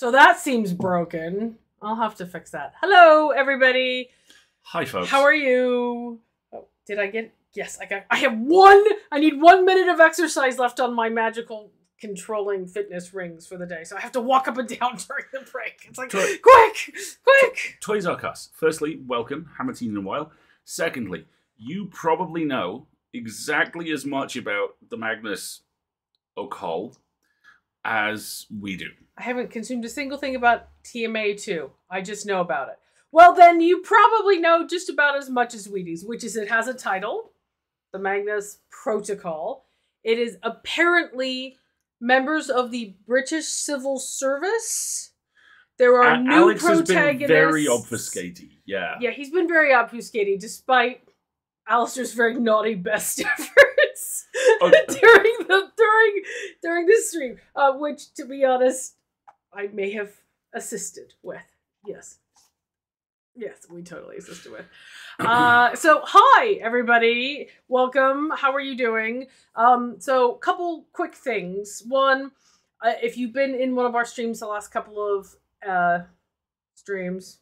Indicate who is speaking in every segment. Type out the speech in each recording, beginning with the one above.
Speaker 1: So that seems broken. I'll have to fix that. Hello, everybody.
Speaker 2: Hi, folks.
Speaker 1: How are you? Oh, did I get... Yes, I have one... I need 1 minute of exercise left on my magical controlling fitness rings for the day. So I have to walk up and down during the break. It's like, quick!
Speaker 2: Toys R Us. Firstly, welcome. Haven't seen you in a while. Secondly, you probably know exactly as much about the Magnus Occult as we do.
Speaker 1: I haven't consumed a single thing about TMA 2. I just know about it. Well, then you probably know just about as much as we do, which is it has a title, the Magnus Protocol. It is apparently members of the British Civil Service. There are new
Speaker 2: Alex
Speaker 1: protagonists.
Speaker 2: Has been very obfuscated. Yeah.
Speaker 1: Yeah, he's been very obfuscated, despite Alistair's very naughty best efforts during this stream, which, to be honest, I may have assisted with. Yes, we totally assisted with. So hi everybody, welcome. How are you doing? So couple quick things. One, if you've been in one of our streams the last couple of streams,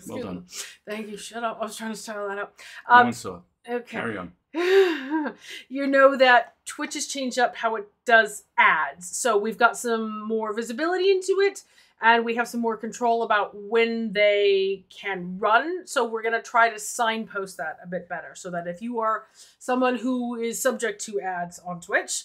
Speaker 2: well done.
Speaker 1: Thank you. Shut up. I was trying to style that up.
Speaker 2: No one saw.
Speaker 1: Okay.
Speaker 2: Carry on.
Speaker 1: You know that Twitch has changed up how it does ads. So we've got some more visibility into it, and we have some more control about when they can run. So we're going to try to signpost that a bit better, so that if you are someone who is subject to ads on Twitch,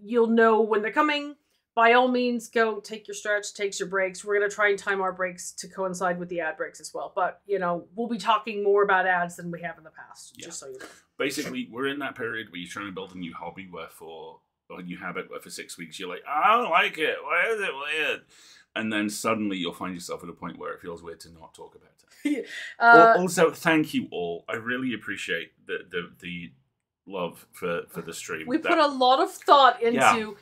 Speaker 1: you'll know when they're coming. By all means, go take your stretch, take your breaks. We're going to try and time our breaks to coincide with the ad breaks as well. But, you know, we'll be talking more about ads than we have in the past, just so you know.
Speaker 2: Basically, we're in that period where you're trying to build a new hobby or a new habit where for 6 weeks you're like, I don't like it. Why is it weird? And then suddenly you'll find yourself at a point where it feels weird to not talk about it. Also, thank you all. I really appreciate the love for the stream.
Speaker 1: We put a lot of thought into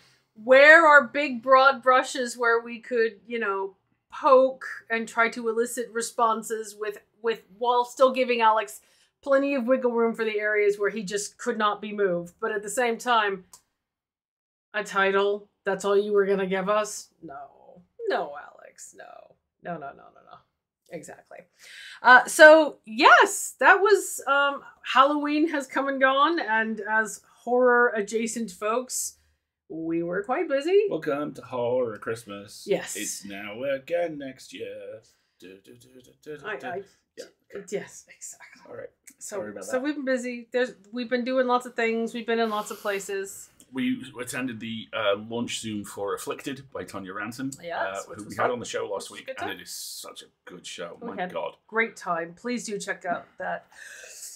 Speaker 1: where are big broad brushes where we could, you know, poke and try to elicit responses with while still giving Alex plenty of wiggle room for the areas where he just could not be moved. But at the same time, a title, that's all you were going to give us? No, Alex, no. Exactly. So yes, that was, Halloween has come and gone, and as horror adjacent folks, we were quite busy.
Speaker 2: Welcome to Horror Christmas.
Speaker 1: Yes.
Speaker 2: It's now again next year.
Speaker 1: Yes, exactly.
Speaker 2: All right.
Speaker 1: So,
Speaker 2: sorry about that.
Speaker 1: So we've been busy. We've been doing lots of things. We've been in lots of places.
Speaker 2: We attended the launch Zoom for Afflicted by Tonya Ransom, who we had on the show last week, and it is such a good show. My God. Great
Speaker 1: time. Please do check out that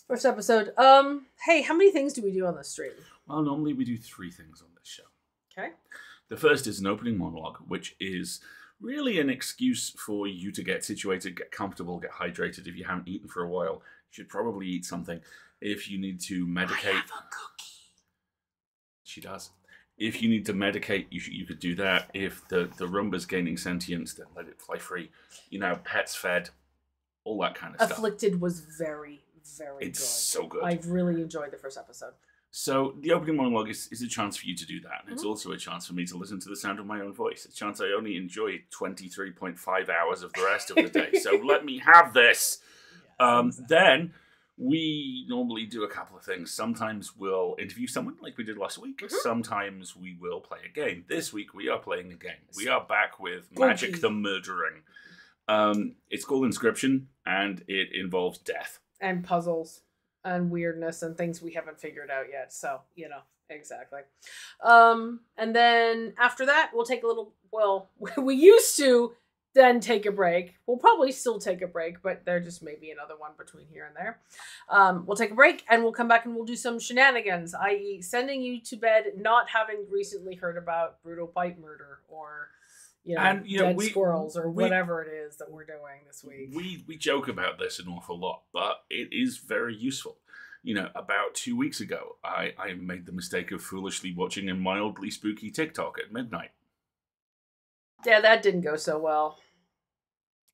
Speaker 1: first episode. Hey, how many things do we do on this stream?
Speaker 2: Well, normally we do 3 things on this show.
Speaker 1: Okay.
Speaker 2: The first is an opening monologue, which is really an excuse for you to get situated, get comfortable, get hydrated. If you haven't eaten for a while, you should probably eat something. If you need to medicate...
Speaker 1: I have a cookie.
Speaker 2: She does. If you need to medicate, you could do that. If the Roomba's gaining sentience, then let it fly free. You know, pets fed, all that kind of stuff.
Speaker 1: Afflicted was very, very good.
Speaker 2: It's so good.
Speaker 1: I've really enjoyed the first episode.
Speaker 2: So the opening monologue is a chance for you to do that. And it's also a chance for me to listen to the sound of my own voice. It's a chance I only enjoy 23.5 hours of the rest of the day. So let me have this. Yes, exactly. Then we normally do a couple of things. Sometimes we'll interview someone like we did last week. Sometimes we will play a game. This week we are playing a game. We are back with Magic the Murdering. It's called Inscription, and it involves death.
Speaker 1: And puzzles. And weirdness and things we haven't figured out yet. So, you know, exactly. And then after that, we'll take a little, well, we used to then take a break. We'll probably still take a break, but there just may be another one between here and there. We'll take a break and we'll come back and we'll do some shenanigans, i.e. sending you to bed not having recently heard about brutal pipe murder or... dead squirrels or whatever it is that we're doing this week.
Speaker 2: We joke about this an awful lot, but it is very useful. You know, about 2 weeks ago, I made the mistake of foolishly watching a mildly spooky TikTok at midnight.
Speaker 1: Yeah, that didn't go so well.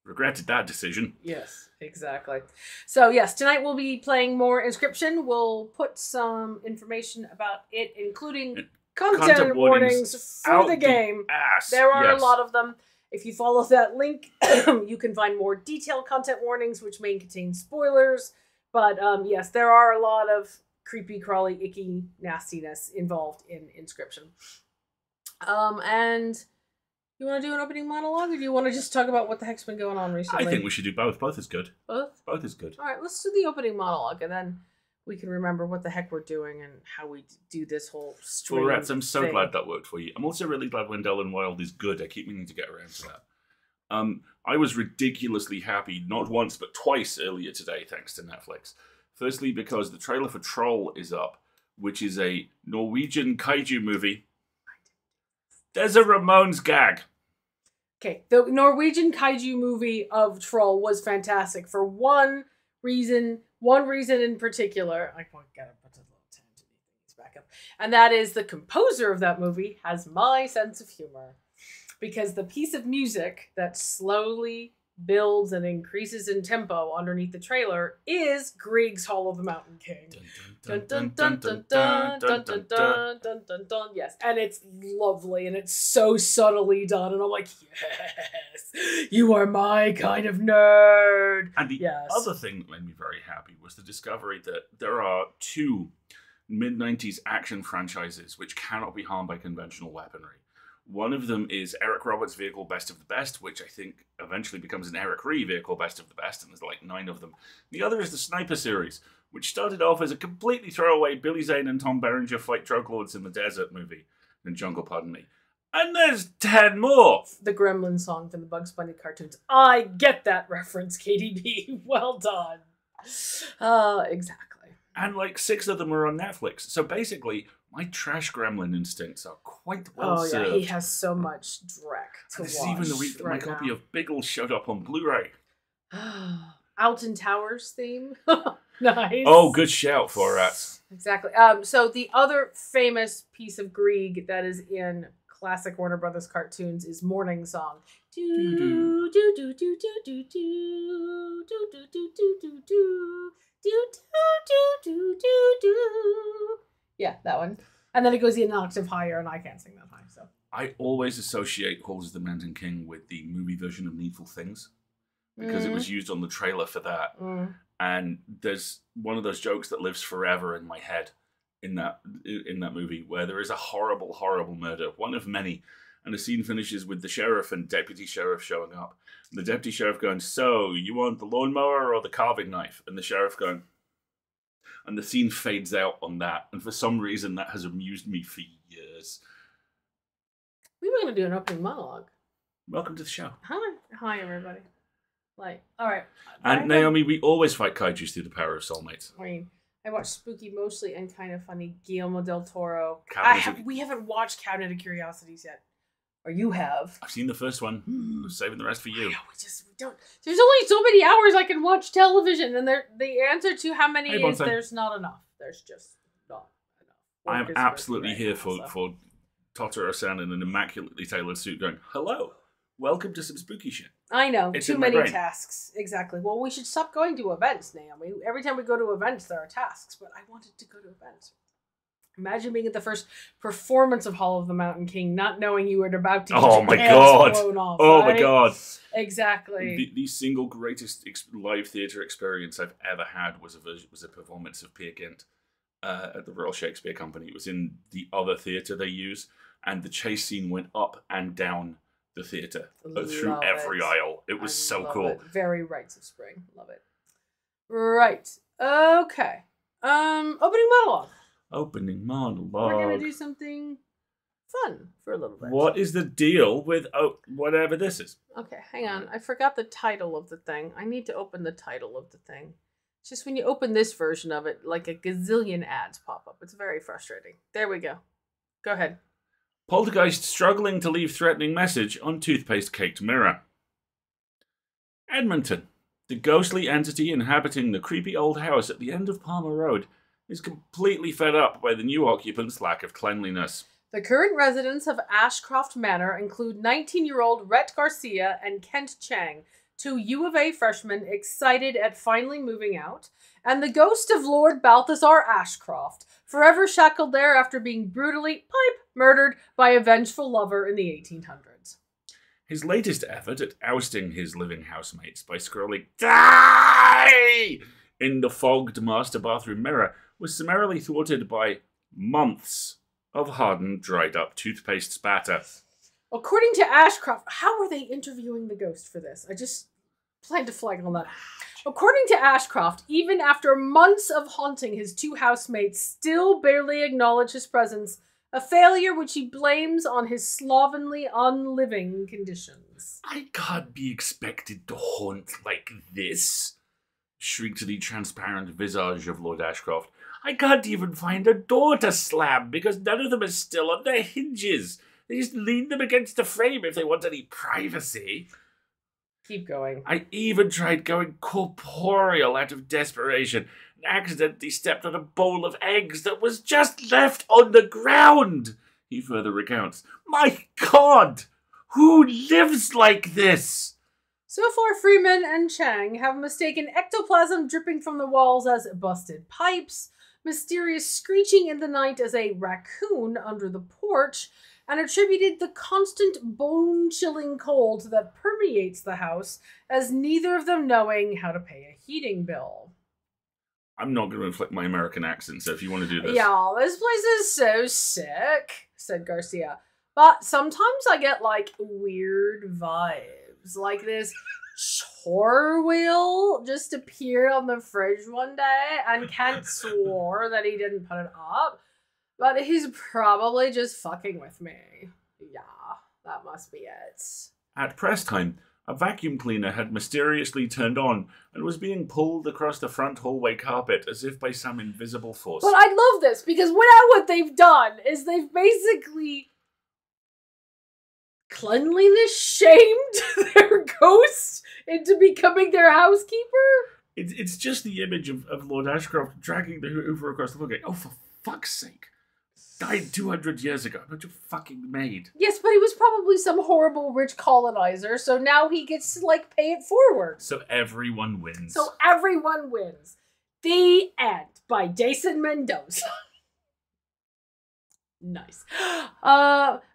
Speaker 2: Regretted that decision.
Speaker 1: Yes, exactly. So yes, tonight we'll be playing more Inscription. We'll put some information about it, including... Content warnings for the game. There are a lot of them. If you follow that link, you can find more detailed content warnings, which may contain spoilers. But yes, there are a lot of creepy, crawly, icky nastiness involved in Inscryption. And you want to do an opening monologue, or do you want to just talk about what the heck's been going on recently?
Speaker 2: I think we should do both. Both is good.
Speaker 1: Both?
Speaker 2: Both is good.
Speaker 1: All right, let's do the opening monologue, and then we can remember what the heck we're doing and how we do this whole stream.
Speaker 2: Well, Rats, I'm so glad that worked for you. I'm also really glad Wendell and Wild is good. I keep meaning to get around to that. I was ridiculously happy, not once, but twice earlier today, thanks to Netflix. Firstly, because the trailer for Troll is up, which is a Norwegian kaiju movie. There's a Ramones gag.
Speaker 1: Okay, the Norwegian kaiju movie of Troll was fantastic for one reason in particular. I gotta put a little tangent back up. And that is the composer of that movie has my sense of humor. Because the piece of music that slowly builds and increases in tempo underneath the trailer is Grieg's Hall of the Mountain King. Dun dun dun dun dun dun dun dun dun dun dun. Yes, and it's lovely and it's so subtly done, and I'm like, yes, you are my kind of nerd.
Speaker 2: And the other thing that made me very happy was the discovery that there are two mid-90s action franchises which cannot be harmed by conventional weaponry. One of them is Eric Roberts' vehicle Best of the Best, which I think eventually becomes an Eric Ree vehicle Best of the Best, and there's like 9 of them. The other is the Sniper series, which started off as a completely throwaway Billy Zane and Tom Berenger fight drug lords in the desert movie, in Jungle, pardon me. And there's 10 more!
Speaker 1: The Gremlin song from the Bugs Bunny cartoons. I get that reference, KDB. Well done. Exactly.
Speaker 2: And like 6 of them are on Netflix. So basically, my trash gremlin instincts are quite well served.
Speaker 1: Oh yeah, he has so much dreck to
Speaker 2: this
Speaker 1: watch.
Speaker 2: This is even the week that my copy of Biggle showed up on Blu-ray.
Speaker 1: Alton Towers theme. Nice.
Speaker 2: Oh, good shout for us.
Speaker 1: Exactly. So the other famous piece of Grieg that is in classic Warner Brothers cartoons is Morning Song. Do do do do do do do do do do do do do do do do do. Yeah, that one. And then it goes an octave higher, and I can't sing that high. So
Speaker 2: I always associate Halls of the Mountain King with the movie version of Needful Things because it was used on the trailer for that. And there's one of those jokes that lives forever in my head in that movie where there is a horrible, horrible murder, one of many, and the scene finishes with the sheriff and deputy sheriff showing up. And the deputy sheriff going, "So, you want the lawnmower or the carving knife?" And the sheriff going, and the scene fades out on that. And for some reason, that has amused me for years.
Speaker 1: We were going to do an opening monologue.
Speaker 2: Welcome to the show.
Speaker 1: Hi, everybody. Like, all right.
Speaker 2: And Naomi, we always fight kaijus through the power of soulmates.
Speaker 1: I mean, I watched Spooky Mostly and Kind of Funny, Guillermo del Toro. We haven't watched Cabinet of Curiosities yet. Or you have.
Speaker 2: I've seen the first one. I'm saving the rest for you.
Speaker 1: We don't. There's only so many hours I can watch television, and the answer to how many is there's not enough. There's just not enough.
Speaker 2: I'm absolutely here for Totoro-san in an immaculately tailored suit going, "Hello, welcome to some spooky shit."
Speaker 1: I know, too many tasks. Exactly. Well, we should stop going to events, Naomi. Every time we go to events, there are tasks, but I wanted to go to events. Imagine being at the first performance of Hall of the Mountain King, not knowing you were about to get your pants blown off.
Speaker 2: Oh my god!
Speaker 1: Exactly.
Speaker 2: The single greatest live theatre experience I've ever had was a performance of Peer Gynt at the Royal Shakespeare Company. It was in the other theatre they use, and the chase scene went up and down the theatre through every aisle. It was so cool.
Speaker 1: It. Very Rites of Spring. Love it. Right. Okay. Opening monologue.
Speaker 2: Opening monologue.
Speaker 1: We're going to do something fun for a little bit.
Speaker 2: What is the deal with whatever this is?
Speaker 1: Okay, hang on. I forgot the title of the thing. I need to open the title of the thing. It's just when you open this version of it, like a gazillion ads pop up. It's very frustrating. There we go. Go ahead.
Speaker 2: Poltergeist struggling to leave threatening message on toothpaste-caked mirror. Edmonton. The ghostly entity inhabiting the creepy old house at the end of Palmer Road is completely fed up by the new occupants' lack of cleanliness.
Speaker 1: The current residents of Ashcroft Manor include 19-year-old Rhett Garcia and Kent Chang, 2 U of A freshmen excited at finally moving out, and the ghost of Lord Balthazar Ashcroft, forever shackled there after being brutally murdered by a vengeful lover in the 1800s.
Speaker 2: His latest effort at ousting his living housemates by scrolling "Die!" in the fogged master bathroom mirror was summarily thwarted by months of hardened, dried-up toothpaste spatter.
Speaker 1: According to Ashcroft, how were they interviewing the ghost for this? I just plan to flag on that. According to Ashcroft, even after months of haunting, his two housemates still barely acknowledge his presence, a failure which he blames on his slovenly, unliving conditions.
Speaker 2: "I can't be expected to haunt like this," shrieked the transparent visage of Lord Ashcroft. "I can't even find a door to slam because none of them are still on their hinges. They just lean them against the frame if they want any privacy.
Speaker 1: Keep going.
Speaker 2: I even tried going corporeal out of desperation and accidentally stepped on a bowl of eggs that was just left on the ground," he further recounts. "My God! Who lives like this?"
Speaker 1: So far, Freeman and Chang have mistaken ectoplasm dripping from the walls as busted pipes, mysterious screeching in the night as a raccoon under the porch, and attributed the constant bone-chilling cold that permeates the house as neither of them knowing how to pay a heating bill.
Speaker 2: I'm not going to inflict my American accent, so if you want to do this.
Speaker 1: "Yeah, this place is so sick," said Garcia. "But sometimes I get, like, weird vibes. Like this chore wheel just appeared on the fridge one day, and Kent swore that he didn't put it up. But he's probably just fucking with me. Yeah, that must be it."
Speaker 2: At press time, a vacuum cleaner had mysteriously turned on and was being pulled across the front hallway carpet as if by some invisible force.
Speaker 1: But I love this because what they've done is they've basically cleanliness shamed their ghost into becoming their housekeeper.
Speaker 2: It's just the image of Lord Ashcroft dragging the Hoover across the floor going, "Oh, for fuck's sake. Died 200 years ago. Not your fucking maid."
Speaker 1: Yes, but he was probably some horrible rich colonizer, so now he gets to, like, pay it forward.
Speaker 2: So everyone wins.
Speaker 1: So everyone wins. The End by Jason Mendoza. Nice.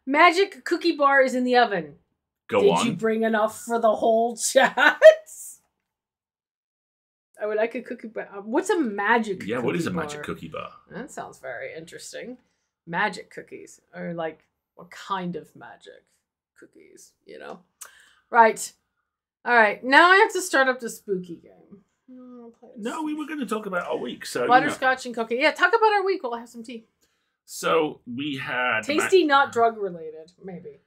Speaker 1: Magic cookie bar is in the oven.
Speaker 2: Go on.
Speaker 1: Did you bring enough for the whole chat? I would like a cookie bar. What's a magic cookie bar?
Speaker 2: Yeah, what is a magic cookie bar?
Speaker 1: That sounds very interesting. Magic cookies. Or, like, what kind of magic cookies, you know? Right. Alright, now I have to start up the spooky game.
Speaker 2: No, we were going to talk about our week. So
Speaker 1: Butterscotch and cookie. Yeah, talk about our week. We'll have some tea.
Speaker 2: So we had...
Speaker 1: Tasty, not drug related. Maybe.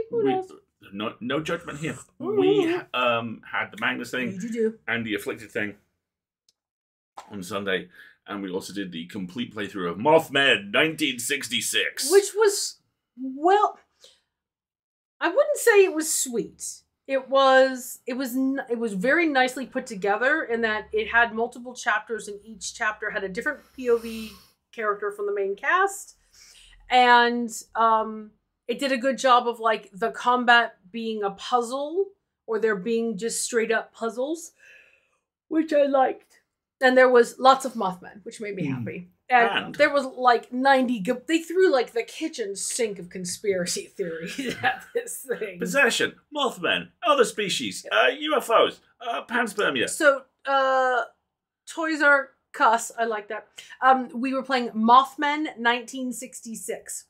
Speaker 1: Who knows?
Speaker 2: No judgment here. We had the Magnus thing and the Afflicted thing on Sunday. And we also did the complete playthrough of Mothman 1966.
Speaker 1: Which was, well, I wouldn't say it was sweet. It was very nicely put together in that it had multiple chapters and each chapter had a different POV character from the main cast. And it did a good job of, like, the combat being a puzzle or there being just straight up puzzles, which I liked. And there was lots of Mothman, which made me happy. And there was like 90... They threw like the kitchen sink of conspiracy theories at this thing.
Speaker 2: Possession, Mothman, other species, UFOs, panspermia.
Speaker 1: So, Toys R Us, I like that. We were playing Mothman 1966.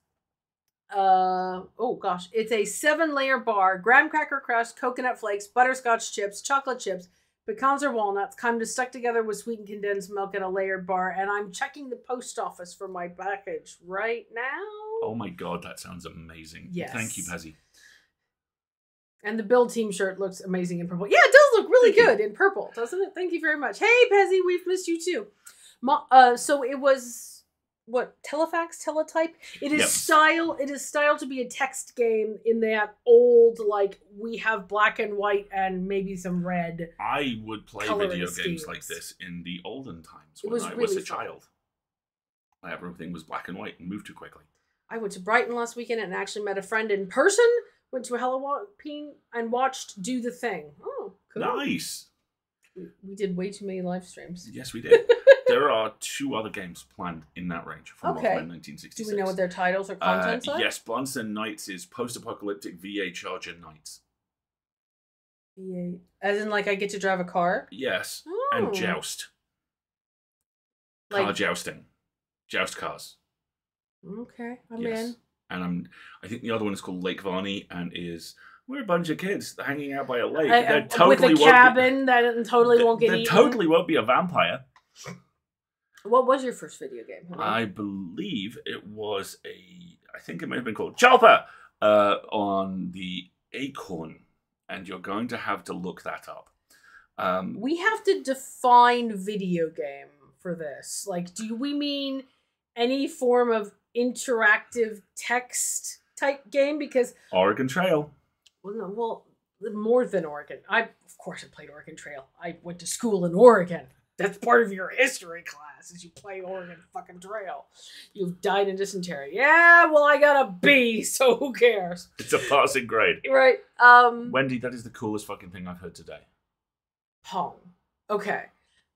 Speaker 1: Oh gosh. It's a 7-layer bar, graham cracker crust, coconut flakes, butterscotch chips, chocolate chips, pecans or walnuts, kind of stuck together with sweetened condensed milk in a layered bar, and I'm checking the post office for my package right now.
Speaker 2: Oh my god, that sounds amazing.
Speaker 1: Yes.
Speaker 2: Thank you, Pezzy.
Speaker 1: And the Build Team shirt looks amazing in purple. Yeah, it does look really good in purple, doesn't it? Thank you very much. Hey, Pezzy, we've missed you too. So it was... What, telefax, teletype? It is styled to be a text game in that old, like, we have black and white and maybe some red.
Speaker 2: I would play video games like this in the olden times when I was a child. Everything was black and white and moved too quickly.
Speaker 1: I went to Brighton last weekend and actually met a friend in person. Went to a Halloween and watched Do the Thing. Oh, cool.
Speaker 2: Nice.
Speaker 1: We did way too many live streams.
Speaker 2: Yes, we did. There are 2 other games planned in that range from Mothman 1966.
Speaker 1: Do we know what their titles or contents are?
Speaker 2: Yes, Blonsen Knights is post-apocalyptic VA Charger Knights.
Speaker 1: VA, as in like I get to drive a car?
Speaker 2: Yes, and joust. Car jousting. Joust cars.
Speaker 1: Okay, I'm in.
Speaker 2: And I think the other one is called Lake Varney and is... We're a bunch of kids hanging out by a lake.
Speaker 1: With a cabin that totally won't get eaten.
Speaker 2: There totally won't be a vampire.
Speaker 1: What was your first video game?
Speaker 2: I believe it was I think it may have been called Jalpa on the Acorn. And you're going to have to look that up.
Speaker 1: We have to define video game for this. Like, do we mean any form of interactive text type game? Because
Speaker 2: Oregon Trail.
Speaker 1: Well, more than Oregon. Of course I played Oregon Trail. I went to school in Oregon. That's part of your history class, is you play Oregon fucking Trail. You've died in dysentery. Yeah, well, I got a B, so who cares?
Speaker 2: It's a passing grade.
Speaker 1: Right.
Speaker 2: Wendy, that is the coolest fucking thing I've heard today.
Speaker 1: Pong. Okay.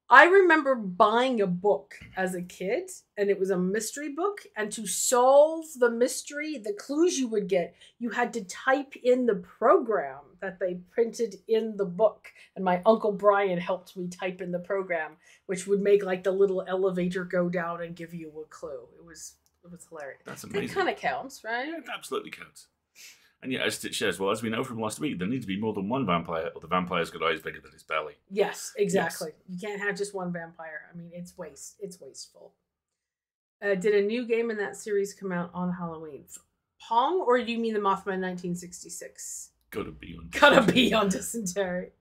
Speaker 1: I remember buying a book as a kid, and it was a mystery book, and to solve the mystery, the clues you would get, you had to type in the program that they printed in the book. And my Uncle Brian helped me type in the program, which would make like the little elevator go down and give you a clue. It was hilarious.
Speaker 2: That's amazing.
Speaker 1: It kind of counts, right?
Speaker 2: Yeah, it absolutely counts. And yeah, as Stitch says, well, as we know from last week, there needs to be more than one vampire, or the vampire's got eyes bigger than his belly.
Speaker 1: Yes, exactly. Yes. You can't have just one vampire. I mean, it's wasteful. Did a new game in that series come out on Halloween? Pong, or do you mean the Mothman 1966?
Speaker 2: Gotta be on
Speaker 1: dysentery.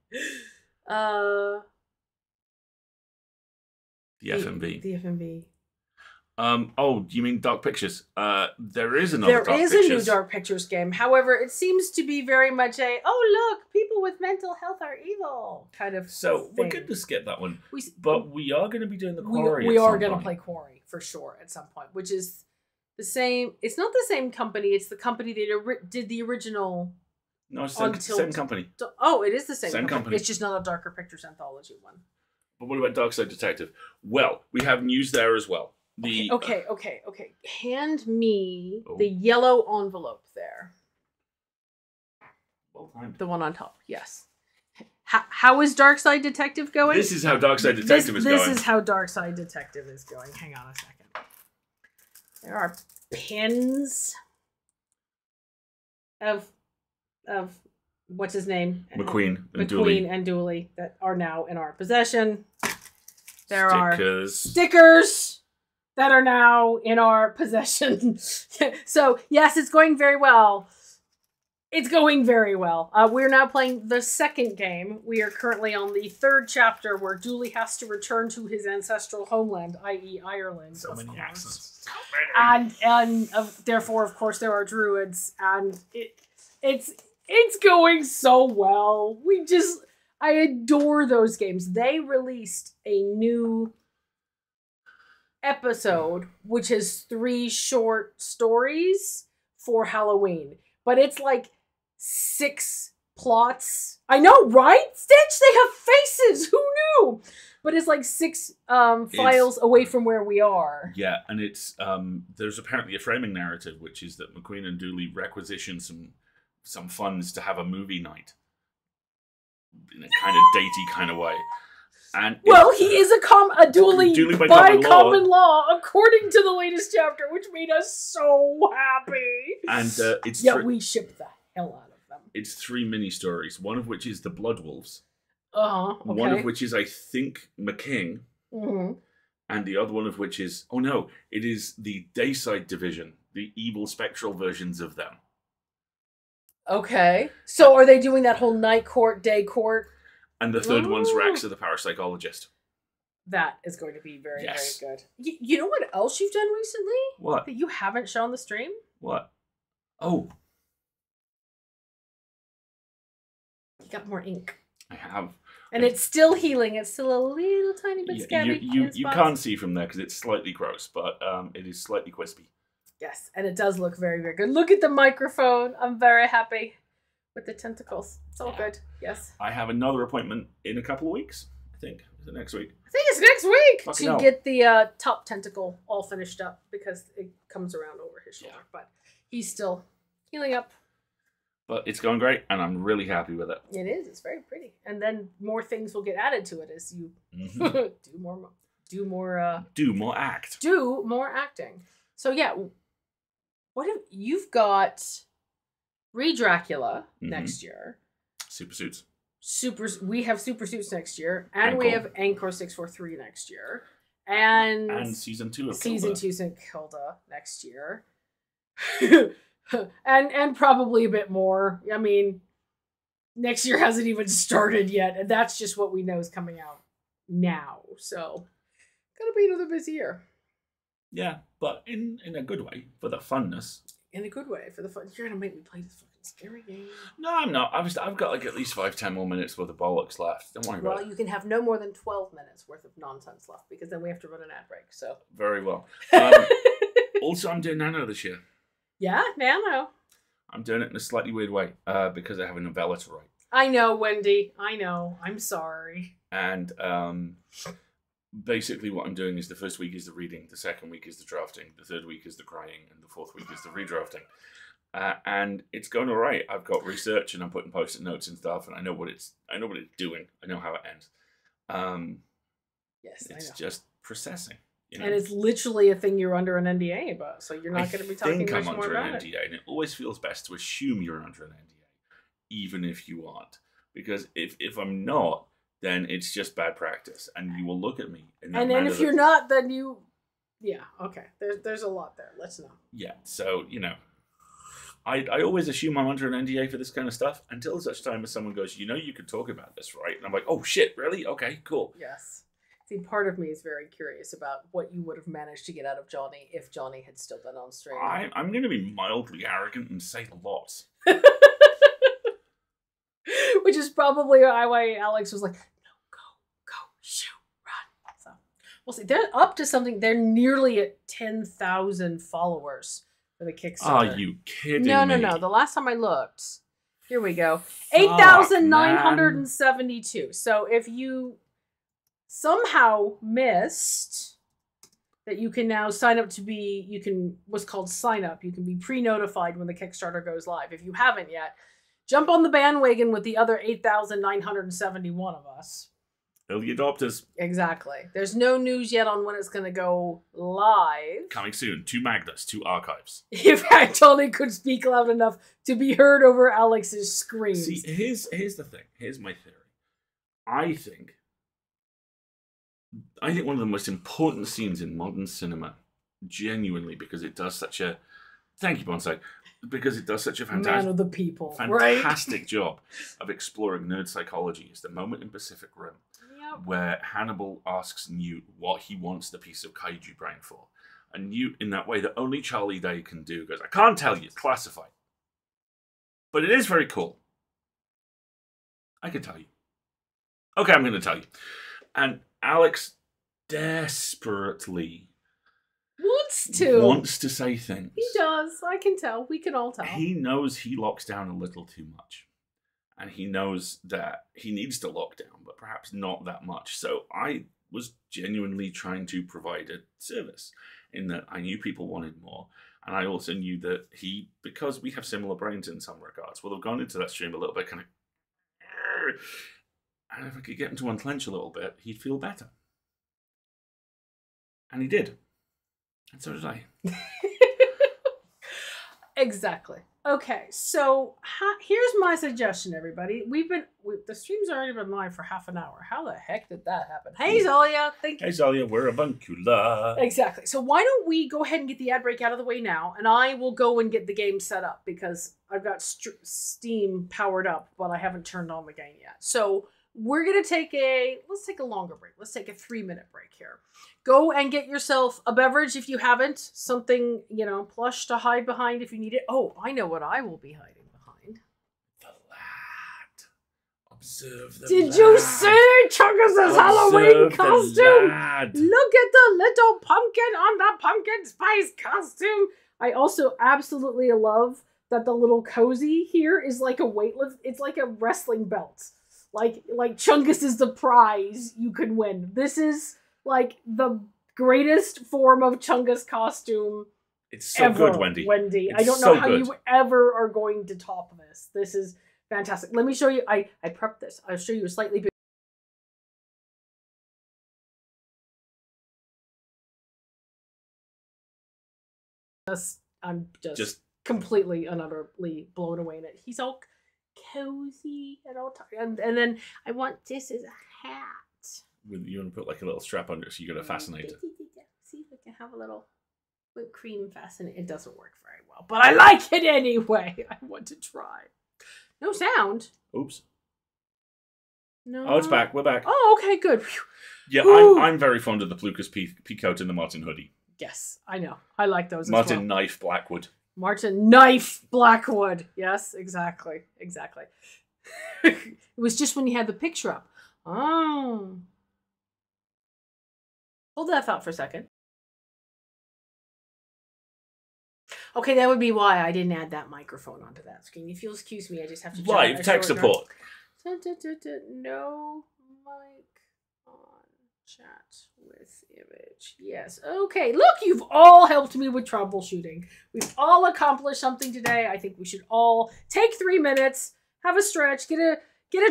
Speaker 1: The
Speaker 2: FMV.
Speaker 1: The FMV.
Speaker 2: Oh, you mean Dark Pictures? There is another Dark Pictures.
Speaker 1: There is a new Dark Pictures game. However, it seems to be very much look, people with mental health are evil kind of
Speaker 2: So
Speaker 1: thing.
Speaker 2: we're going to skip that one. But we are going to be doing the Quarry.
Speaker 1: We are going to play Quarry for sure at some point, which is the same. It's not the same company. It's the company that did the original.
Speaker 2: No, it's the same company.
Speaker 1: Oh, it is the same
Speaker 2: company.
Speaker 1: It's just not a Darker Pictures anthology one.
Speaker 2: But what about Darkside Detective? Well, we have news there as well.
Speaker 1: Okay. Hand me the yellow envelope there.
Speaker 2: Well timed.
Speaker 1: The one on top, yes. How is Darkside Detective going?
Speaker 2: This is how Darkside Detective is going.
Speaker 1: This is how Darkside Detective is going. Hang on a second. There are pins of what's his name?
Speaker 2: McQueen
Speaker 1: and Dooley that are now in our possession. There are
Speaker 2: stickers
Speaker 1: that are now in our possession. So, yes, it's going very well. It's going very well. We're now playing the second game. We are currently on the 3rd chapter where Dooley has to return to his ancestral homeland, i.e. Ireland.
Speaker 2: So many accents.
Speaker 1: And therefore, of course, there are druids. And it's going so well. I adore those games. They released a new episode, which has 3 short stories for Halloween. But it's like 6 plots. I know, right? Stitch, they have faces. Who knew? But it's like 6 files away from where we are.
Speaker 2: Yeah, and it's there's apparently a framing narrative, which is that McQueen and Dooley requisition some funds to have a movie night in a kind of datey kind of way. And
Speaker 1: he is a Dooley by common law, according to the latest chapter, which made us so happy.
Speaker 2: And
Speaker 1: we shipped the hell out of them.
Speaker 2: It's 3 mini stories. One of which is the Blood Wolves.
Speaker 1: Okay.
Speaker 2: One of which is, I think, McKing.
Speaker 1: Mm-hmm.
Speaker 2: And the other one of which is it is the Dayside Division, the evil spectral versions of them.
Speaker 1: Okay. So are they doing that whole night court, day court?
Speaker 2: And the third one's Rex, the parapsychologist.
Speaker 1: That is going to be very, very good. You know what else you've done recently?
Speaker 2: What?
Speaker 1: That you haven't shown the stream?
Speaker 2: What? Oh.
Speaker 1: You got more ink.
Speaker 2: I have.
Speaker 1: And it's still healing. It's still a little tiny bit scabby.
Speaker 2: You can't see from there because it's slightly gross, but it is slightly crispy.
Speaker 1: Yes, and it does look very, very good. Look at the microphone. I'm very happy with the tentacles. It's all good. Yes.
Speaker 2: I have another appointment in a couple of weeks. think. Is it next week?
Speaker 1: I think it's next week
Speaker 2: Fucking
Speaker 1: to
Speaker 2: hell.
Speaker 1: get the top tentacle all finished up because it comes around over his shoulder.
Speaker 2: Yeah.
Speaker 1: But he's still healing up.
Speaker 2: But it's going great, and I'm really happy with it.
Speaker 1: It is. It's very pretty. And then more things will get added to it as you do more acting. So yeah, what if you've got Re-Dracula next year?
Speaker 2: Super Suits.
Speaker 1: We have Super Suits next year, and we
Speaker 2: Encore.
Speaker 1: have Encore 643 next year, and
Speaker 2: season 2 of
Speaker 1: season
Speaker 2: Kilda.
Speaker 1: 2's in Kilda next year. and probably a bit more. I mean, next year hasn't even started yet, and that's just what we know is coming out now. So, gonna be another busy year.
Speaker 2: Yeah, but in a good way, for the funness.
Speaker 1: In a good way, for the fun. You're gonna make me play this fucking scary game.
Speaker 2: No, I'm not. I've got like at least 5-10 more minutes worth of bollocks left. Don't worry about
Speaker 1: Well,
Speaker 2: it.
Speaker 1: you can have no more than 12 minutes worth of nonsense left, because then we have to run an ad break. So
Speaker 2: Very well. Also, I'm doing Nano this year.
Speaker 1: yeah, Nano.
Speaker 2: I'm doing it in a slightly weird way because I have a novella to write.
Speaker 1: I know, Wendy. I know. I'm sorry.
Speaker 2: And basically what I'm doing is the first week is the reading, the second week is the drafting, the third week is the crying, and the fourth week is the redrafting. And it's going all right. I've got research and I'm putting post-it notes and stuff, and I know what it's doing. I know how it ends.
Speaker 1: Yes,
Speaker 2: It's
Speaker 1: I know.
Speaker 2: just processing. You know?
Speaker 1: And it's literally a thing you're under an NDA about, so you're not going to be talking much more about
Speaker 2: an NDA, and it always feels best to assume you're under an NDA, even if you aren't. Because if I'm not, then it's just bad practice, and you will look at me. In that
Speaker 1: And then
Speaker 2: manner
Speaker 1: if you're not, then you... Yeah, okay. There's a lot there. Let's know.
Speaker 2: Yeah, so, you know, I always assume I'm under an NDA for this kind of stuff until such time as someone goes, you know, you could talk about this, right? And I'm like, oh, shit, really? Okay, cool.
Speaker 1: Yes. See, part of me is very curious about what you would have managed to get out of Johnny if Johnny had still been on stream.
Speaker 2: I'm going to be mildly arrogant and say lots.
Speaker 1: Which is probably why Alex was like, no, go, shoot, run. So, we'll see. They're up to something. They're nearly at 10,000 followers for the Kickstarter.
Speaker 2: Are you kidding me?
Speaker 1: No. The last time I looked, here we go.
Speaker 2: Fuck,
Speaker 1: 8,972. So if you somehow missed that, you can now sign up to be, what's called sign up. You can be pre-notified when the Kickstarter goes live. If you haven't yet, jump on the bandwagon with the other 8,971 of us.
Speaker 2: Early adopters.
Speaker 1: Exactly. There's no news yet on when it's going to go live.
Speaker 2: Coming soon. 2 Magdas, 2 archives.
Speaker 1: In fact, Tony could speak loud enough to be heard over Alex's screams.
Speaker 2: See, here's the thing. Here's my theory. I think one of the most important scenes in modern cinema, genuinely, because it does such a... Thank you, Bonsai. Because it does such a
Speaker 1: Man of the people,
Speaker 2: fantastic job of exploring nerd psychology, is the moment in Pacific Rim where Hannibal asks Newt what he wants the piece of kaiju brain for. And Newt, in that way that only Charlie Day can do, goes, I can't tell you, it's classified. But it is very cool. I can tell you. Okay, I'm going to tell you. And Alex desperately wants to say things.
Speaker 1: He does. I can tell. We can all tell.
Speaker 2: He knows he locks down a little too much. And he knows that he needs to lock down, but perhaps not that much. So I was genuinely trying to provide a service in that I knew people wanted more. And I also knew that he, because we have similar brains in some regards, would have gone into that stream a little bit kind of... And if I could get him to unclench a little bit, he'd feel better. And he did. And so did I.
Speaker 1: Exactly. Okay, so here's my suggestion, everybody. The stream's already been live for half an hour. How the heck did that happen? Hey, Zolia. Thank you.
Speaker 2: Hey, Zolia, we're a buncula.
Speaker 1: Exactly. So why don't we go ahead and get the ad break out of the way now, and I will go and get the game set up, because I've got Steam powered up, but I haven't turned on the game yet. So we're going to let's take a longer break. Let's take a 3-minute break here. Go and get yourself a beverage if you haven't. Something, plush to hide behind if you need it. Oh, I know what I will be hiding behind.
Speaker 2: The lad. Observe the
Speaker 1: Did
Speaker 2: lad.
Speaker 1: you see Chungus' Halloween costume?
Speaker 2: Lad.
Speaker 1: Look at the little pumpkin on the pumpkin spice costume. I also absolutely love that the little cozy here is like a weightlift. It's like a wrestling belt. Like Chungus is the prize you can win. This is like the greatest form of Chungus costume.
Speaker 2: It's so
Speaker 1: ever,
Speaker 2: good, Wendy.
Speaker 1: I don't know how you ever are going to top this. This is fantastic. Let me show you. I prepped this. I'll show you a slightly bit. I'm just completely and utterly blown away in it. He's all cozy and all and then I want this as a hat.
Speaker 2: You want to put like a little strap under it so you got a fascinator.
Speaker 1: See if we can have a little whipped cream fascinator. It doesn't work very well, but I like it anyway. I want to try. No sound.
Speaker 2: Oops.
Speaker 1: No.
Speaker 2: Oh, it's back. We're back.
Speaker 1: Oh, okay, good.
Speaker 2: Yeah, I'm very fond of the Plucus Peacoat and the Martin hoodie.
Speaker 1: Yes, I know. I like those
Speaker 2: Martin
Speaker 1: as well.
Speaker 2: Knife Blackwood.
Speaker 1: Martin Knife Blackwood. Yes, exactly. Exactly. It was just when you had the picture up. Oh. Hold that thought for a second. Okay, that would be why I didn't add that microphone onto that screen. If you'll excuse me, I just have to...
Speaker 2: Live tech support.
Speaker 1: No mic on chat with image. Yes. Okay, look, you've all helped me with troubleshooting. We've all accomplished something today. I think we should all take 3 minutes, have a stretch, get a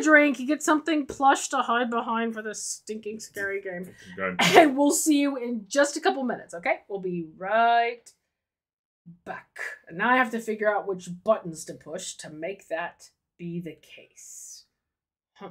Speaker 1: drink, get something plush to hide behind for this stinking scary game. And we'll see you in just a couple minutes, okay? We'll be right back. And now I have to figure out which buttons to push to make that be the case. Huh.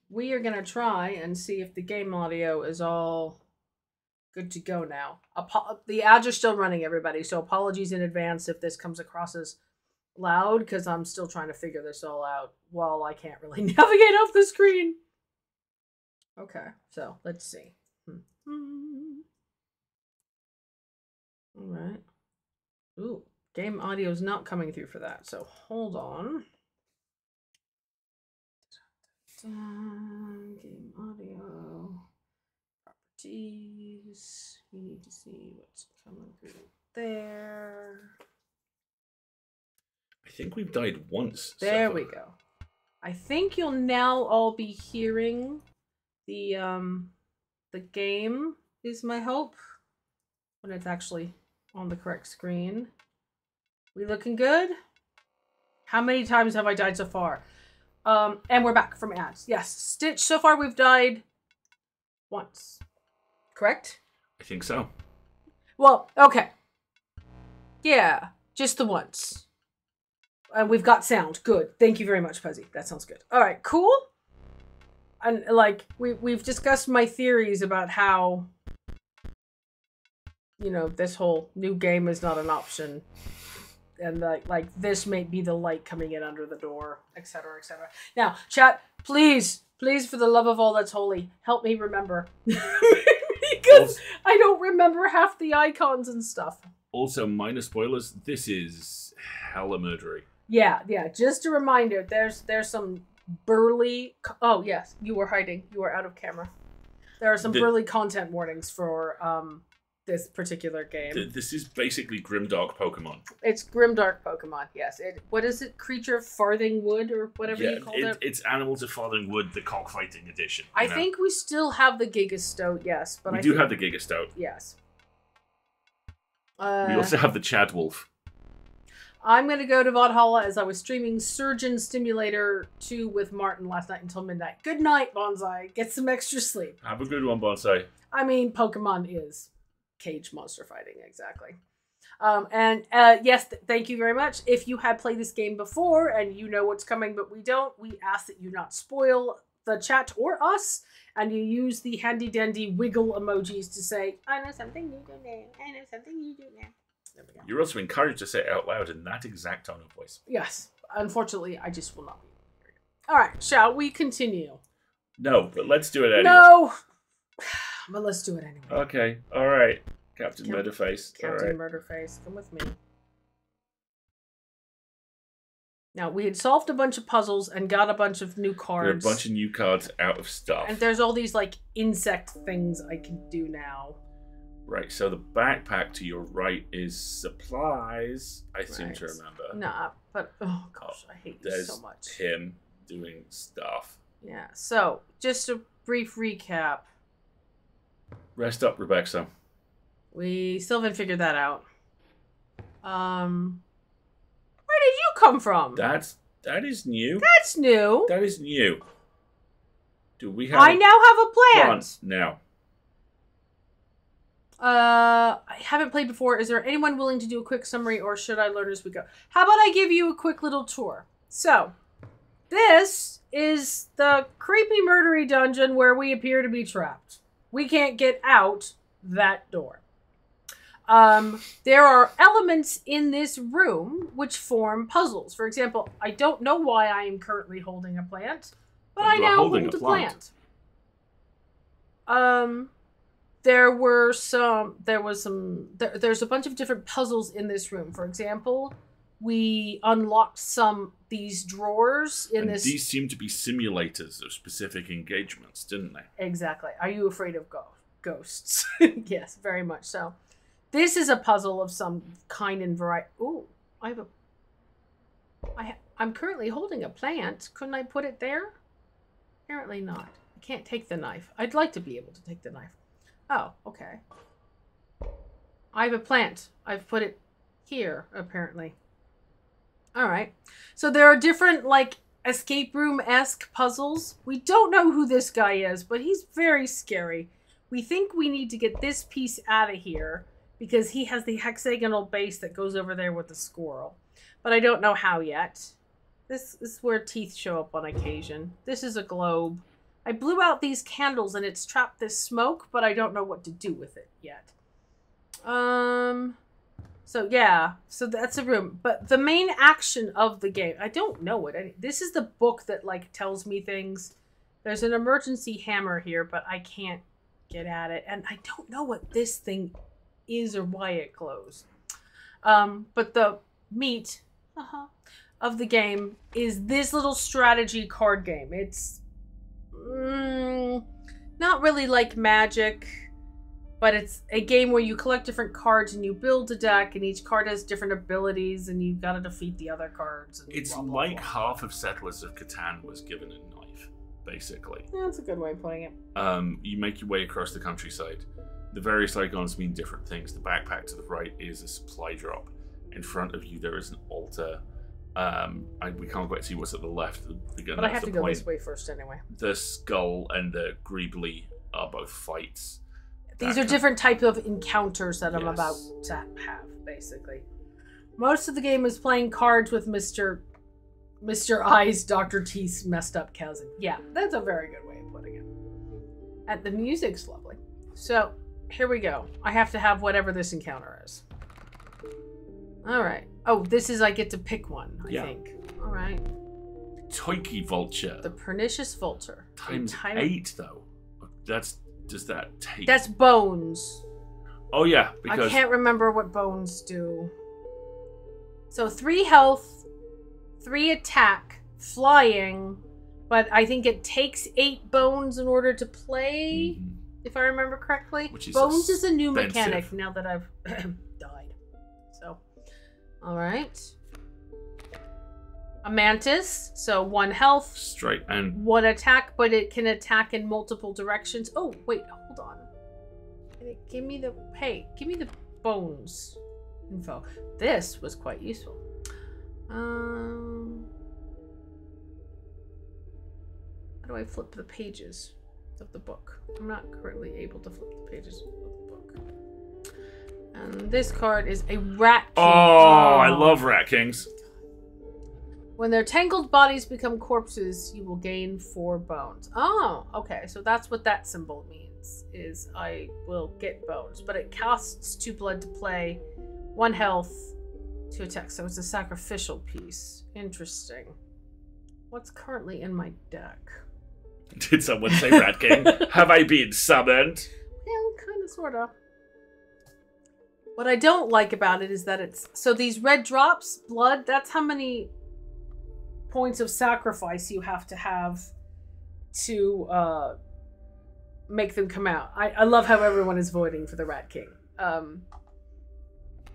Speaker 1: We are going to try and see if the game audio is all good to go now. The ads are still running, everybody, so apologies in advance if this comes across as loud, because I'm still trying to figure this all out while I can't really navigate off the screen. Okay, so let's see. All right. Ooh, game audio is not coming through for that, so hold on. Game audio properties. You need to see what's coming through there.
Speaker 2: I think we've died once.
Speaker 1: There we go. I think you'll now all be hearing the game, is my hope, when it's actually on the correct screen. We looking good? How many times have I died so far? And we're back from ads. Yes, Stitch, so far we've died once. Correct?
Speaker 2: I think so.
Speaker 1: Well, okay. Yeah, just the once. And we've got sound. Good. Thank you very much, Puzzy. That sounds good. All right, cool. And like we've discussed my theories about how, you know, this whole new game is not an option, and like this may be the light coming in under the door, etc., etc. Now, chat, please, for the love of all that's holy, help me remember, because I don't remember half the icons and stuff.
Speaker 2: Also, minor spoilers. This is hella murdery.
Speaker 1: Yeah. Just a reminder. There's some burly. Oh yes, you were hiding. You were out of camera. There are some burly content warnings for this particular game.
Speaker 2: This is basically grimdark Pokemon.
Speaker 1: It's grimdark Pokemon. Yes. What is it? Creature of Farthing Wood or whatever you called it.
Speaker 2: It's Animals of Farthing Wood, the cockfighting edition.
Speaker 1: I think we still have the Gigastote. Yes, but
Speaker 2: we do have the Gigastote.
Speaker 1: Yes.
Speaker 2: We also have the Chadwolf.
Speaker 1: I'm going to go to Valhalla as I was streaming Surgeon Stimulator 2 with Martin last night until midnight. Good night, Bonsai. Get some extra sleep.
Speaker 2: Have a good one, Bonsai.
Speaker 1: I mean, Pokemon is cage monster fighting, exactly. Yes, thank you very much. If you had played this game before and you know what's coming but we don't, we ask that you not spoil the chat or us, and you use the handy-dandy wiggle emojis to say, I know something you do now. I know something you do now. There we go.
Speaker 2: You're also encouraged to say it out loud in that exact tone of voice.
Speaker 1: Yes. Unfortunately, I just will not be able to hear you. All right. Shall we continue?
Speaker 2: No, but let's do it anyway.
Speaker 1: No! But let's do it anyway.
Speaker 2: Okay. All right. Captain Murderface.
Speaker 1: Captain Murderface. Come with me. Now, we had solved a bunch of puzzles and got a bunch of new cards.
Speaker 2: There are a bunch of new cards out of stuff.
Speaker 1: And there's all these, like, insect things I can do now.
Speaker 2: Right, so the backpack to your right is supplies, I seem to remember.
Speaker 1: Nah, but, oh gosh, I hate you so much.
Speaker 2: There's him doing stuff.
Speaker 1: Yeah, so, just a brief recap.
Speaker 2: Rest up, Rebecca.
Speaker 1: We still haven't figured that out. Where did you come from?
Speaker 2: That is new.
Speaker 1: That's new.
Speaker 2: That is new. Do we have
Speaker 1: I now have a plant.
Speaker 2: Now.
Speaker 1: I haven't played before. Is there anyone willing to do a quick summary, or should I learn as we go? How about I give you a quick little tour? So, this is the creepy murdery dungeon where we appear to be trapped. We can't get out that door. There are elements in this room which form puzzles. For example, I don't know why I am currently holding a plant, but I now hold a plant. There's a bunch of different puzzles in this room. For example, we unlocked these drawers in this.
Speaker 2: These seem to be simulators of specific engagements, didn't they?
Speaker 1: Exactly. Are you afraid of ghosts? Yes, very much so. This is a puzzle of some kind and variety. Ooh, I'm currently holding a plant. Couldn't I put it there? Apparently not. I can't take the knife. I'd like to be able to take the knife. Oh, okay. I have a plant. I've put it here, apparently. All right. So there are different, like, escape room-esque puzzles. We don't know who this guy is, but he's very scary. We think we need to get this piece out of here because he has the hexagonal base that goes over there with the squirrel. But I don't know how yet. This is where teeth show up on occasion. This is a globe. I blew out these candles and it's trapped this smoke, but I don't know what to do with it yet. So yeah, so that's a room. But the main action of the game, I don't know it. This is the book that like tells me things. There's an emergency hammer here, but I can't get at it. And I don't know what this thing is or why it glows. But the meat of the game is this little strategy card game. It's not really like Magic, but it's a game where you collect different cards and you build a deck, and each card has different abilities, and you've got to defeat the other cards. And
Speaker 2: it's blah, blah, like blah. Half of Settlers of Catan was given a knife, basically.
Speaker 1: Yeah, that's a good way of putting it.
Speaker 2: You make your way across the countryside. The various icons mean different things. The backpack to the right is a supply drop. In front of you, there is an altar. We can't quite see what's at the left.
Speaker 1: But I have to go this way first anyway.
Speaker 2: The skull and the greebly are both fights.
Speaker 1: These are different types of encounters that I'm about to have, basically. Most of the game is playing cards with Mr. I's Dr. T's messed up cousin. Yeah, that's a very good way of putting it. And the music's lovely. So, here we go. I have to have whatever this encounter is. Alright. Oh, this is I get to pick one, I think. Alright.
Speaker 2: Toiki Vulture.
Speaker 1: The Pernicious Vulture.
Speaker 2: Times 8, though. Does that take...
Speaker 1: That's bones.
Speaker 2: Oh, yeah, because...
Speaker 1: I can't remember what bones do. So 3 health, 3 attack, flying, but I think it takes 8 bones in order to play, if I remember correctly. Bones is a new mechanic now that I've died. So, alright. A mantis, so 1 health.
Speaker 2: Straight and
Speaker 1: 1 attack, but it can attack in multiple directions. Oh, wait, hold on. Can it give me the... Hey, give me the bones info. This was quite useful. How do I flip the pages of the book? I'm not currently able to flip the pages of the book. And this card is a Rat King.
Speaker 2: Oh, I love Rat Kings.
Speaker 1: When their tangled bodies become corpses, you will gain 4 bones. Oh, okay. So that's what that symbol means, is I will get bones. But it costs 2 blood to play, 1 health, 2 attacks. So it's a sacrificial piece. Interesting. What's currently in my deck?
Speaker 2: Did someone say Rat King? Have I been summoned?
Speaker 1: Well, kind of, sort of. What I don't like about it is that it's... So these red drops, blood, that's how many points of sacrifice you have to make them come out. I love how everyone is voting for the Rat King.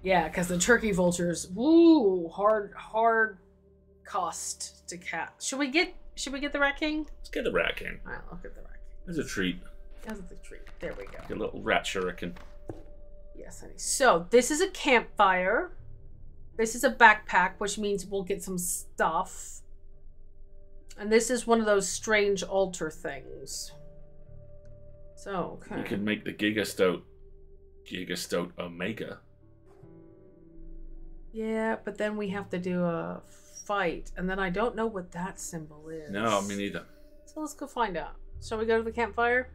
Speaker 1: Yeah, because the turkey vultures, woo, hard cost to catch. Should we get the Rat King?
Speaker 2: Let's get the Rat King.
Speaker 1: All right, look at the Rat King.
Speaker 2: There's a treat.
Speaker 1: That's a treat. There we go.
Speaker 2: Get a little rat shuriken.
Speaker 1: Yes, honey. So this is a campfire. This is a backpack, which means we'll get some stuff. And this is one of those strange altar things. So, okay.
Speaker 2: You can make the Gigastote Omega.
Speaker 1: Yeah, but then we have to do a fight. And then I don't know what that symbol is.
Speaker 2: No, me neither.
Speaker 1: So let's go find out. Shall we go to the campfire?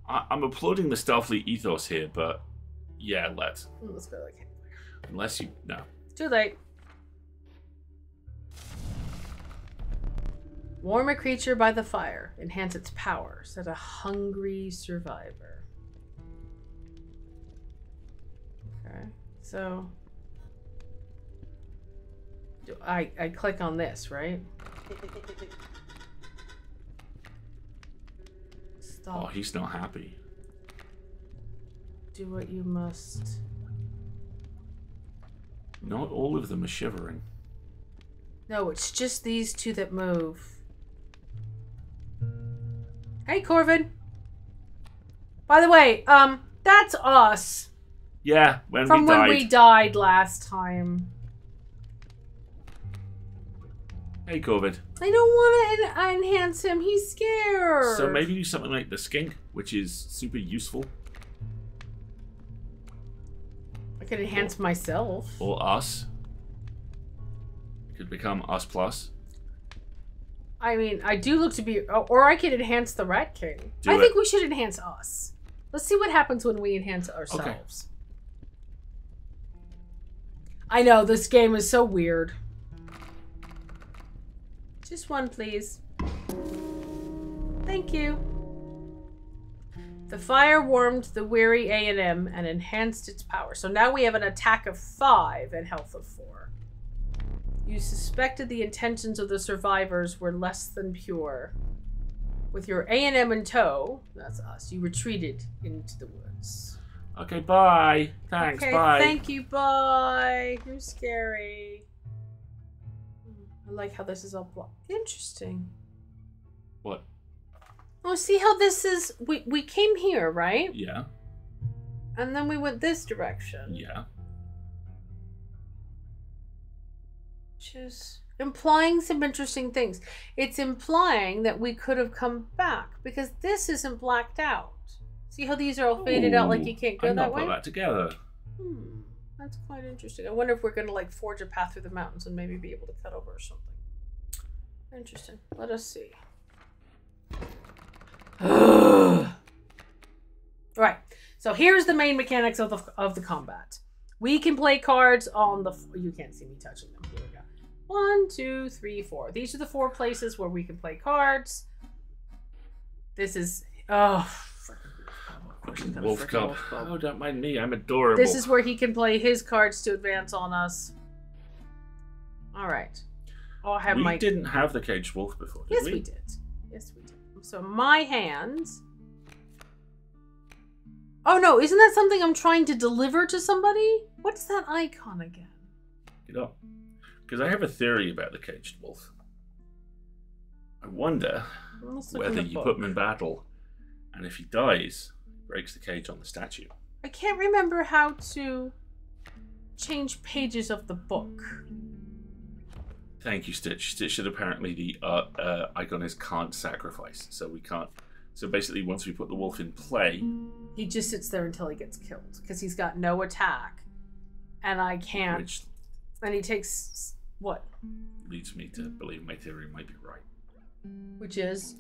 Speaker 2: I'm applauding the Starfleet ethos here, but yeah, let's.
Speaker 1: Let's go to the campfire.
Speaker 2: Unless you... No.
Speaker 1: Too late. Warm a creature by the fire. Enhance its power. Set a hungry survivor. Okay. So... I click on this, right? Stop.
Speaker 2: Oh, he's not happy.
Speaker 1: Do what you must.
Speaker 2: Not all of them are shivering.
Speaker 1: No, it's just these 2 that move. Hey, Corvin. By the way, that's us.
Speaker 2: Yeah,
Speaker 1: from when we died last time.
Speaker 2: Hey, Corvin.
Speaker 1: I don't want to enhance him. He's scared.
Speaker 2: So maybe do something like the skink, which is super useful.
Speaker 1: I could enhance myself.
Speaker 2: Or us. It could become us plus.
Speaker 1: I mean, I do look to be... Or I could enhance the Rat King. I think we should enhance us. Let's see what happens when we enhance ourselves. Okay. I know, this game is so weird. Just one, please. Thank you. The fire warmed the weary A&M and enhanced its power. So now we have an attack of 5 and health of 4. You suspected the intentions of the survivors were less than pure. With your A&M in tow, that's us, you retreated into the woods.
Speaker 2: Okay, bye. Thanks,
Speaker 1: okay,
Speaker 2: bye.
Speaker 1: Thank you, bye. You're scary. I like how this is all blocked. Interesting.
Speaker 2: What?
Speaker 1: Oh, see how this is... We came here, right?
Speaker 2: Yeah.
Speaker 1: And then we went this direction.
Speaker 2: Yeah.
Speaker 1: Which is implying some interesting things. It's implying that we could have come back because this isn't blacked out. See how these are all faded out like you can't go that way?
Speaker 2: I've not put that together.
Speaker 1: That's quite interesting. I wonder if we're going to like forge a path through the mountains and maybe be able to cut over or something. Interesting. Let us see. Right. So here's the main mechanics of the combat. We can play cards on the... You can't see me touching them. Here we go. 1, 2, 3, 4. These are the 4 places where we can play cards. This is... Oh,
Speaker 2: Wolf Cub. Oh, don't mind me. I'm adorable.
Speaker 1: This is where he can play his cards to advance on us. All right. Oh, I have
Speaker 2: we didn't have the caged wolf before, did
Speaker 1: yes,
Speaker 2: we?
Speaker 1: we did. Yes, we did. So my hands... Oh, no. Isn't that something I'm trying to deliver to somebody? What's that icon again?
Speaker 2: Get up. Because I have a theory about the caged wolf. I wonder whether you put him in battle, and if he dies, he breaks the cage on the statue.
Speaker 1: I can't remember how to change pages of the book.
Speaker 2: Thank you, Stitch. Stitch said apparently the icon is can't sacrifice, so we can't. So basically, once we put the wolf in play,
Speaker 1: he just sits there until he gets killed because he's got no attack, and I can't. And he takes what?
Speaker 2: Leads me to believe my theory might be right.
Speaker 1: Which is?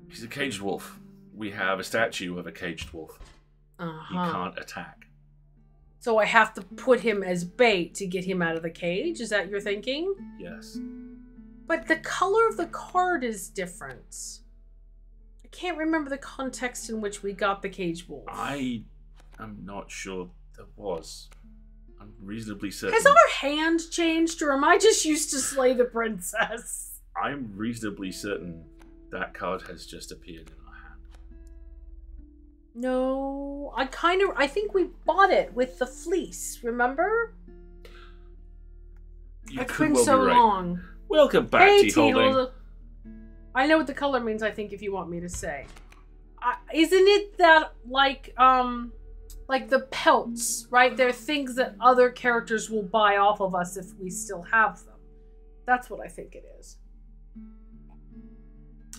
Speaker 2: He's a caged wolf. We have a statue of a caged wolf. He can't attack.
Speaker 1: So I have to put him as bait to get him out of the cage? Is that your thinking?
Speaker 2: Yes.
Speaker 1: But the color of the card is different. I can't remember the context in which we got the caged wolf.
Speaker 2: I am not sure there was. I'm reasonably certain.
Speaker 1: Has our hand changed, or am I just used to slay the princess?
Speaker 2: I'm reasonably certain that card has just appeared in our hand.
Speaker 1: No, I think we bought it with the fleece, remember? It's been so long.
Speaker 2: Welcome back, T-Holding.
Speaker 1: I know what the color means, I think, if you want me to say. Isn't it that, like the pelts, right? They're things that other characters will buy off of us if we still have them. That's what I think it is.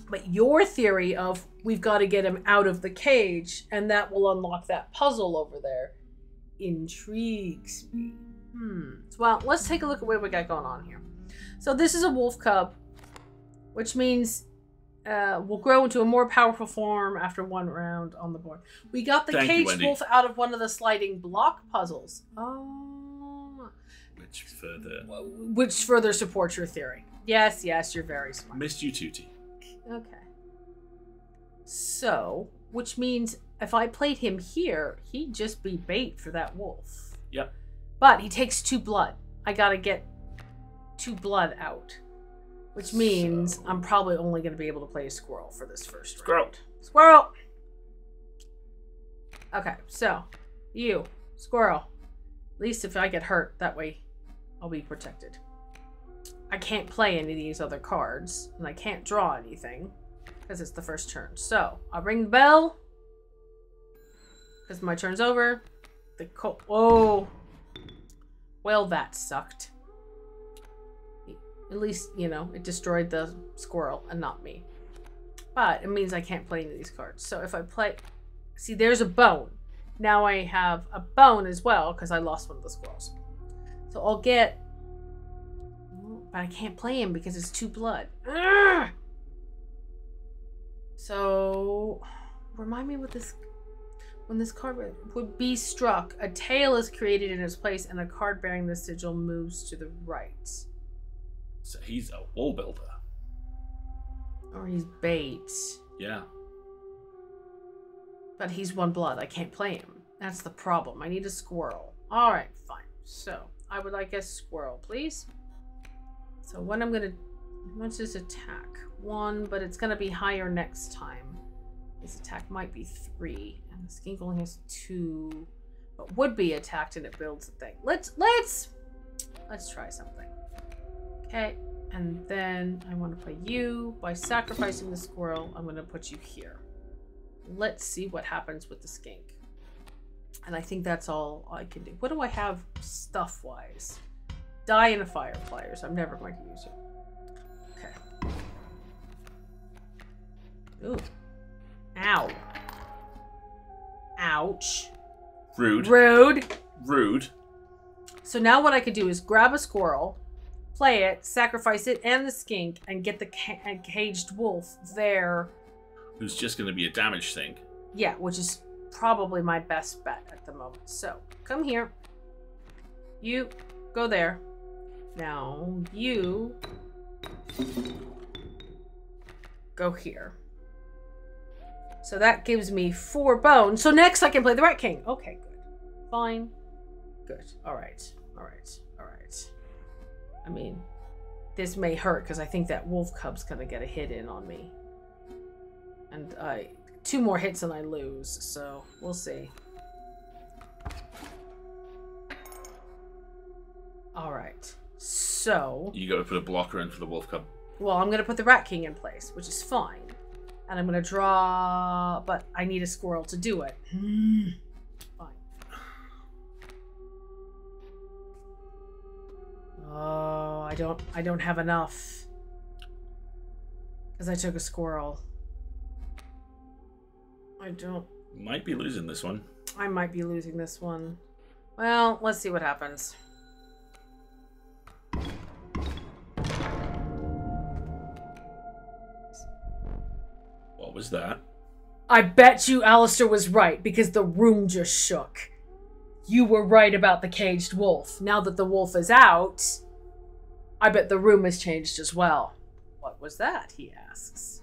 Speaker 1: But your theory of we've got to get him out of the cage and that will unlock that puzzle over there intrigues me. Well, let's take a look at what we got going on here. So this is a wolf cub, which means will grow into a more powerful form after 1 round on the board. We got the caged wolf out of one of the sliding block puzzles. Oh. Which further supports your theory. Yes, you're very smart.
Speaker 2: Missed you, Tootie.
Speaker 1: Okay. So, which means if I played him here, he'd just be bait for that wolf.
Speaker 2: Yep.
Speaker 1: But he takes 2 blood. I gotta get 2 blood out. Which means I'm probably only going to be able to play a squirrel for this first round. Squirrel! Okay, so, you, squirrel. At least if I get hurt, that way I'll be protected. I can't play any of these other cards, and I can't draw anything, because it's the first turn. So, I'll ring the bell, because my turn's over. Whoa! Well, that sucked. At least, you know, it destroyed the squirrel and not me. But it means I can't play any of these cards. So if I play... See, there's a bone. Now I have a bone as well because I lost one of the squirrels. So I'll get... But I can't play him because it's 2 blood. Ugh! So... Remind me what this... When this card would be struck, a tail is created in its place and a card bearing the sigil moves to the right.
Speaker 2: So he's a wall builder.
Speaker 1: Or he's bait.
Speaker 2: Yeah.
Speaker 1: But he's 1 blood. I can't play him. That's the problem. I need a squirrel. Alright, fine. So, I would like a squirrel, please. So what I'm gonna... What's his attack? 1, but it's gonna be higher next time. His attack might be 3. And the skink only has 2. But would be attacked and it builds the thing. Let's try something. Okay, and then I want to play you. By sacrificing the squirrel, I'm going to put you here. Let's see what happens with the skink. And I think that's all I can do. What do I have stuff-wise? Die in a fire pliers. I'm never going to use it. Okay. Ooh. Ow. Ouch.
Speaker 2: Rude.
Speaker 1: Rude.
Speaker 2: Rude.
Speaker 1: So now what I could do is grab a squirrel, play it, sacrifice it and the skink, and get the caged wolf there.
Speaker 2: Who's just going to be a damage thing.
Speaker 1: Yeah, which is probably my best bet at the moment. So, come here. You go there. Now, you go here. So that gives me 4 bones. So next I can play the Rat King. Okay, good. Fine. Good. Alright. Alright. Alright. I mean, this may hurt because I think that wolf cub's gonna get a hit in on me. And 2 more hits and I lose, so we'll see. Alright. So...
Speaker 2: You gotta put a blocker in for the wolf cub.
Speaker 1: Well, I'm gonna put the Rat King in place, which is fine. And I'm gonna draw... But I need a squirrel to do it. Fine. Oh, I don't have enough. Because I took a squirrel. I don't...
Speaker 2: Might be losing this one.
Speaker 1: I might be losing this one. Well, let's see what happens.
Speaker 2: What was that?
Speaker 1: I bet you Alistair was right, because the room just shook. You were right about the caged wolf. Now that the wolf is out, I bet the room has changed as well. What was that, he asks.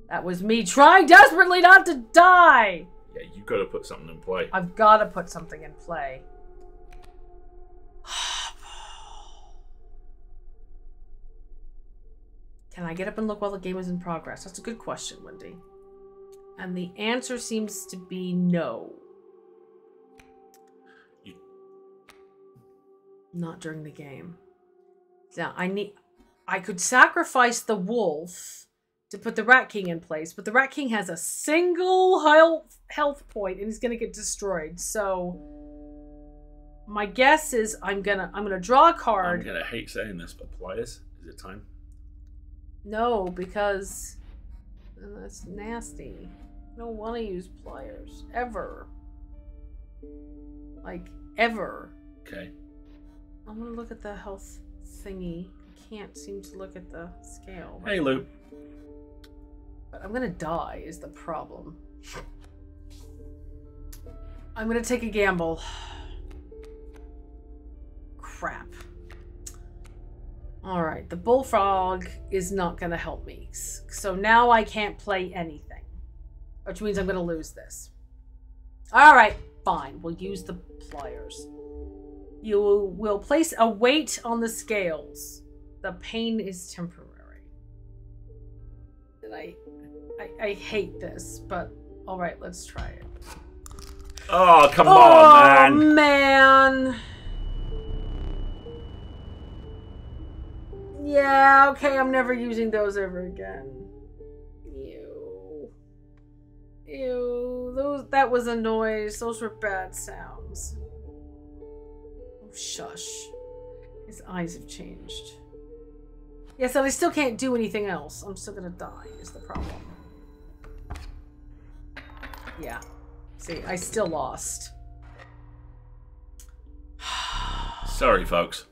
Speaker 1: That was me trying desperately not to die!
Speaker 2: Yeah, you gotta put something in play.
Speaker 1: I've gotta put something in play. Can I get up and look while the game is in progress? That's a good question, Wendy. And the answer seems to be no. Not during the game. Now, I could sacrifice the wolf to put the Rat King in place, but the Rat King has a single health point and he's gonna get destroyed. So my guess is I'm gonna draw a card.
Speaker 2: I'm gonna hate saying this, but pliers? Is it time?
Speaker 1: No, because that's nasty. I don't want to use pliers. Ever. Like, ever.
Speaker 2: Okay.
Speaker 1: I'm gonna look at the health thingy. I can't seem to look at the scale.
Speaker 2: Hey, Lou.
Speaker 1: But I'm gonna die is the problem. I'm gonna take a gamble. Crap. Alright, the bullfrog is not gonna help me. So now I can't play anything. Which means I'm gonna lose this. Alright, fine. We'll use the pliers. You will place a weight on the scales. The pain is temporary. And I hate this, but alright, let's try it.
Speaker 2: Oh, come on, man!
Speaker 1: Oh, man! Yeah, okay, I'm never using those ever again. Ew. Ew, that was a noise. Those were bad sounds. Oh, shush. His eyes have changed. Yes, and I still can't do anything else. I'm still gonna die, is the problem. Yeah. See, I still lost.
Speaker 2: Sorry, folks.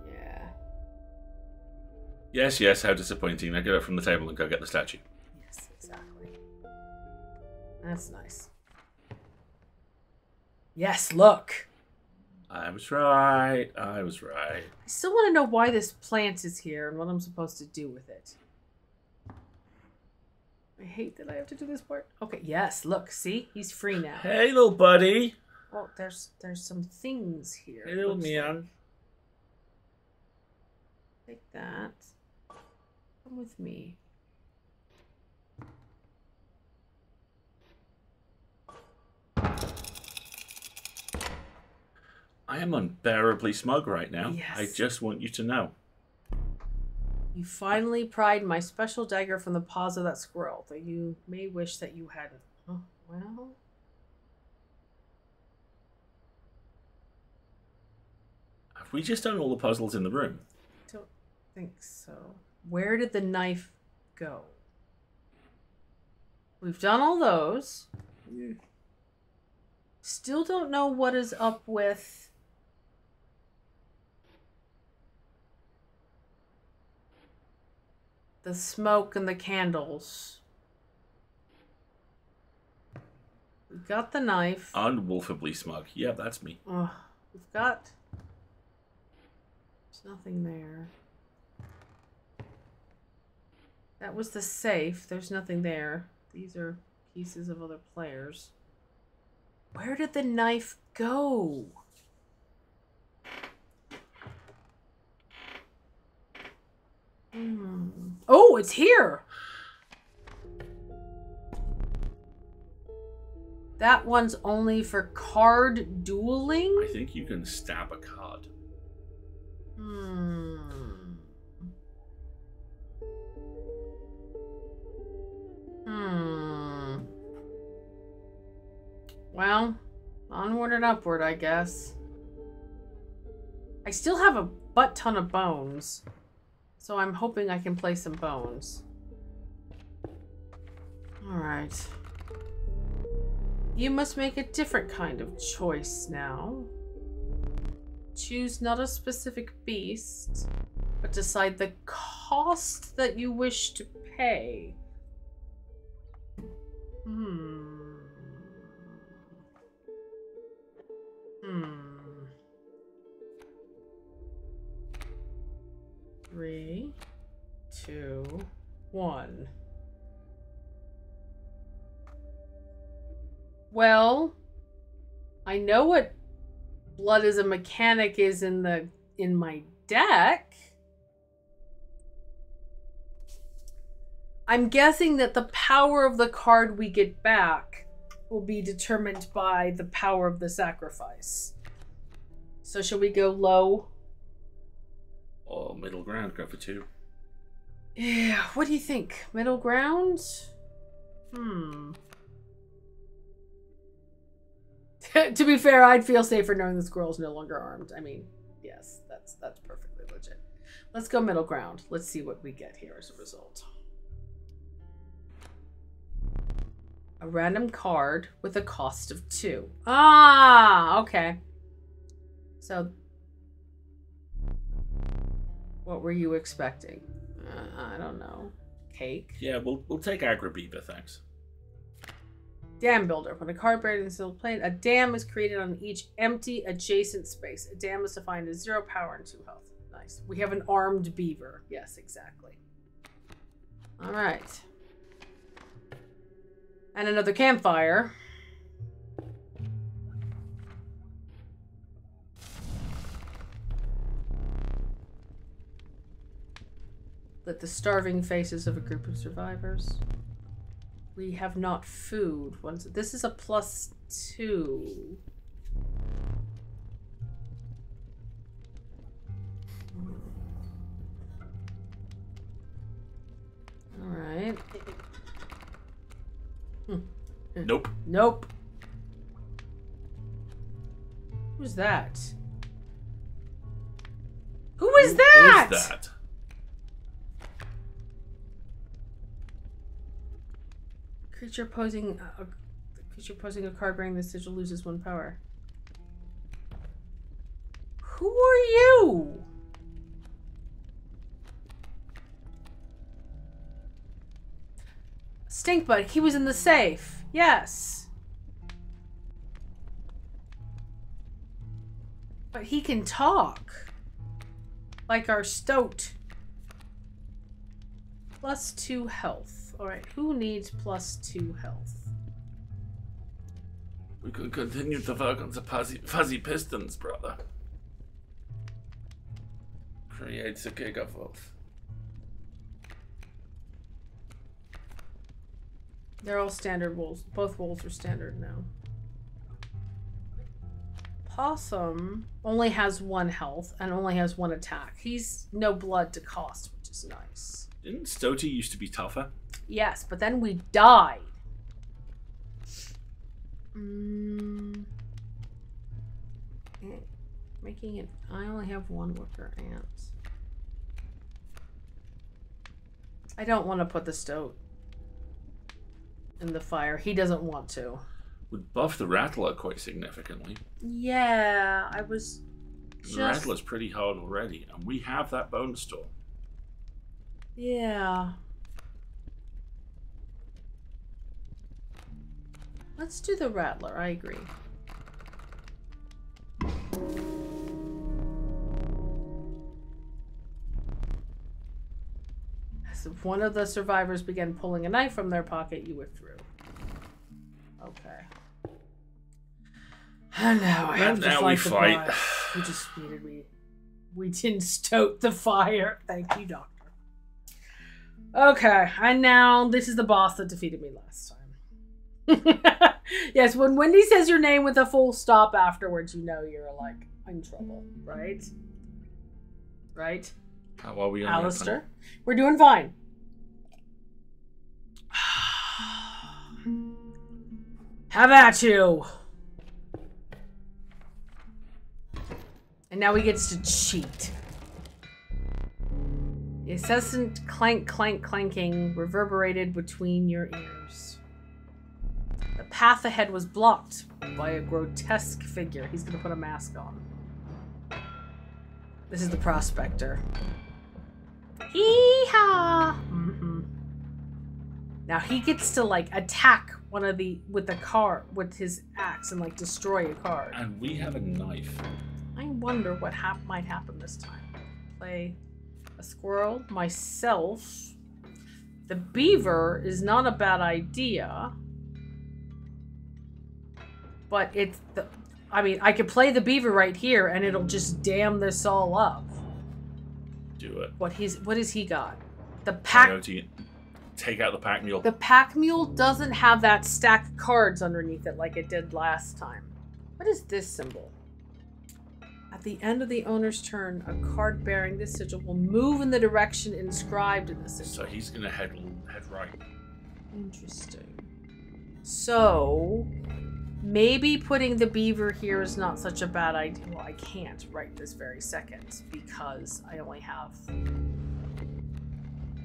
Speaker 1: Yeah.
Speaker 2: Yes, yes, how disappointing. Now get up from the table and go get the statue.
Speaker 1: Yes, exactly. That's nice. Yes, look.
Speaker 2: I was right. I was right.
Speaker 1: I still want to know why this plant is here and what I'm supposed to do with it. I hate that I have to do this part. Okay, yes, look, see? He's free now.
Speaker 2: Hey, little buddy.
Speaker 1: Well, there's some things here.
Speaker 2: Hey, little man.
Speaker 1: Take that. Come with me.
Speaker 2: I am unbearably smug right now.
Speaker 1: Yes.
Speaker 2: I just want you to know.
Speaker 1: You finally pried my special dagger from the paws of that squirrel, though you may wish that you hadn't. Oh, Well...
Speaker 2: Have we just done all the puzzles in the room?
Speaker 1: Don't think so. Where did the knife go? We've done all those. Still don't know what is up with... the smoke and the candles. We've got the knife.
Speaker 2: Unwolfably smug. Yeah, that's me.
Speaker 1: We've got... There's nothing there. That was the safe. There's nothing there. These are pieces of other players. Where did the knife go? Oh, it's here! That one's only for card dueling?
Speaker 2: I think you can stab a card. Well, onward and upward, I guess. I still have a butt ton of bones, so I'm hoping I can play some bones. Alright. You must make a different kind of choice now. Choose not a specific beast, but decide the cost that you wish to pay. 3, 2, 1. Well, I know what blood as a mechanic is in my deck. I'm guessing that the power of the card we get back will be determined by the power of the sacrifice. So shall we go low? Or middle ground, go for 2.
Speaker 1: Yeah, what do you think? Middle ground? To be fair, I'd feel safer knowing the squirrel's no longer armed. I mean, yes, that's perfectly legit. Let's go middle ground. Let's see what we get here as a result. A random card with a cost of 2. Ah, okay. So, what were you expecting? I don't know. Cake?
Speaker 2: Yeah, we'll take Agra Beaver, thanks.
Speaker 1: Dam builder. When a card buried in the sealed plane, a dam is created on each empty adjacent space. A dam is defined as 0 power and 2 health. Nice. We have an armed beaver. Yes, exactly. All right. And another campfire. Lit the starving faces of a group of survivors. We have not food. This is a +2. All right.
Speaker 2: Nope.
Speaker 1: Nope. Who's that? Who is that?
Speaker 2: Who is that?
Speaker 1: Creature posing a card bearing the sigil loses 1 power. Who are you? Stinkbug. He was in the safe. Yes. But he can talk. Like our stoat. +2 health. Alright, who needs +2 health?
Speaker 2: We could continue to work on the fuzzy pistons, brother. Creates a gigavolt.
Speaker 1: They're all standard wolves. Both wolves are standard now. Possum only has 1 health and only has 1 attack. He's no blood to cost, which is nice.
Speaker 2: Didn't Stoty used to be tougher?
Speaker 1: Yes, but then we died. Making it. I only have one worker ant. I don't want to put the stoat in the fire. He doesn't want to.
Speaker 2: Would buff the rattler quite significantly.
Speaker 1: Yeah, I was just...
Speaker 2: The rattler's pretty hard already, and we have that bone store.
Speaker 1: Yeah. Let's do the rattler, I agree. As if one of the survivors began pulling a knife from their pocket, you withdrew. Okay. And now I have to fight the boss. We just needed we didn't stoke the fire. Thank you, Doctor. Okay, and now this is the boss that defeated me last time. Yes, when Wendy says your name with a full stop afterwards, you know you're like in trouble, right? Right?
Speaker 2: How are we on
Speaker 1: Alistair? We're doing fine. Have at you. And now he gets to cheat. The incessant clank, clank, clanking reverberated between your ears. The path ahead was blocked by a grotesque figure. He's gonna put a mask on. This is the prospector. Hee-haw! Now he gets to like attack one of the with with his axe and like destroy a card.
Speaker 2: And we have a knife.
Speaker 1: I wonder what might happen this time. Play a squirrel, myself. The beaver is not a bad idea. But it's the... I mean, I could play the beaver right here and it'll just dam this all up.
Speaker 2: Do it.
Speaker 1: What has he got? The pack...
Speaker 2: Coyote. Take out the pack mule.
Speaker 1: The pack mule doesn't have that stack of cards underneath it like it did last time. What is this symbol? At the end of the owner's turn, a card bearing this sigil will move in the direction inscribed in the sigil.
Speaker 2: So he's gonna head right.
Speaker 1: Interesting. So maybe putting the beaver here is not such a bad idea. Well, I can't right this very second because I only have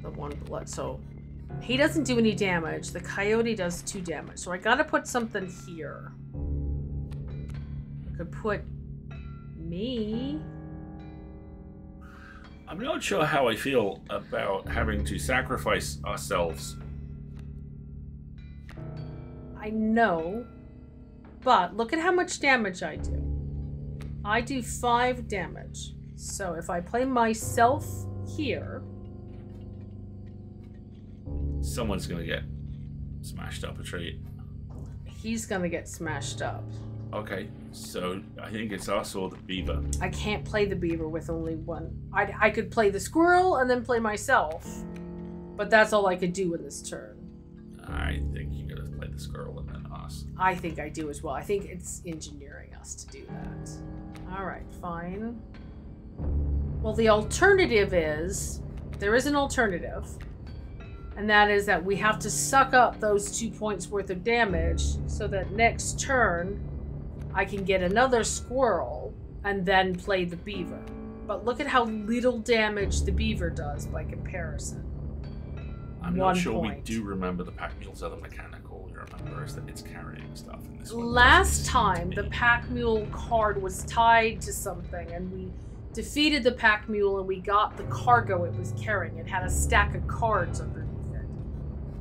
Speaker 1: the one blood. So he doesn't do any damage. The coyote does 2 damage. So I gotta put something here. I could put me.
Speaker 2: I'm not sure how I feel about having to sacrifice ourselves.
Speaker 1: I know, but look at how much damage I do. I do 5 damage. So if I play myself here...
Speaker 2: Someone's gonna get smashed up a tree.
Speaker 1: He's gonna get smashed up.
Speaker 2: Okay, so I think it's us or the beaver.
Speaker 1: I can't play the beaver with only one. I could play the squirrel and then play myself, but that's all I could do in this turn.
Speaker 2: I think you gotta play the squirrel and then us.
Speaker 1: I think I do as well. I think it's engineering us to do that. Alright, fine. Well, the alternative is... There is an alternative. And that is that we have to suck up those 2 points worth of damage so that next turn I can get another squirrel and then play the beaver. But look at how little damage the beaver does by comparison.
Speaker 2: I'm not sure we do remember the pack mule's other mechanic. All we remember is that it's carrying stuff in this one.
Speaker 1: Last time the pack mule card was tied to something and we defeated the pack mule and we got the cargo it was carrying. It had a stack of cards underneath it.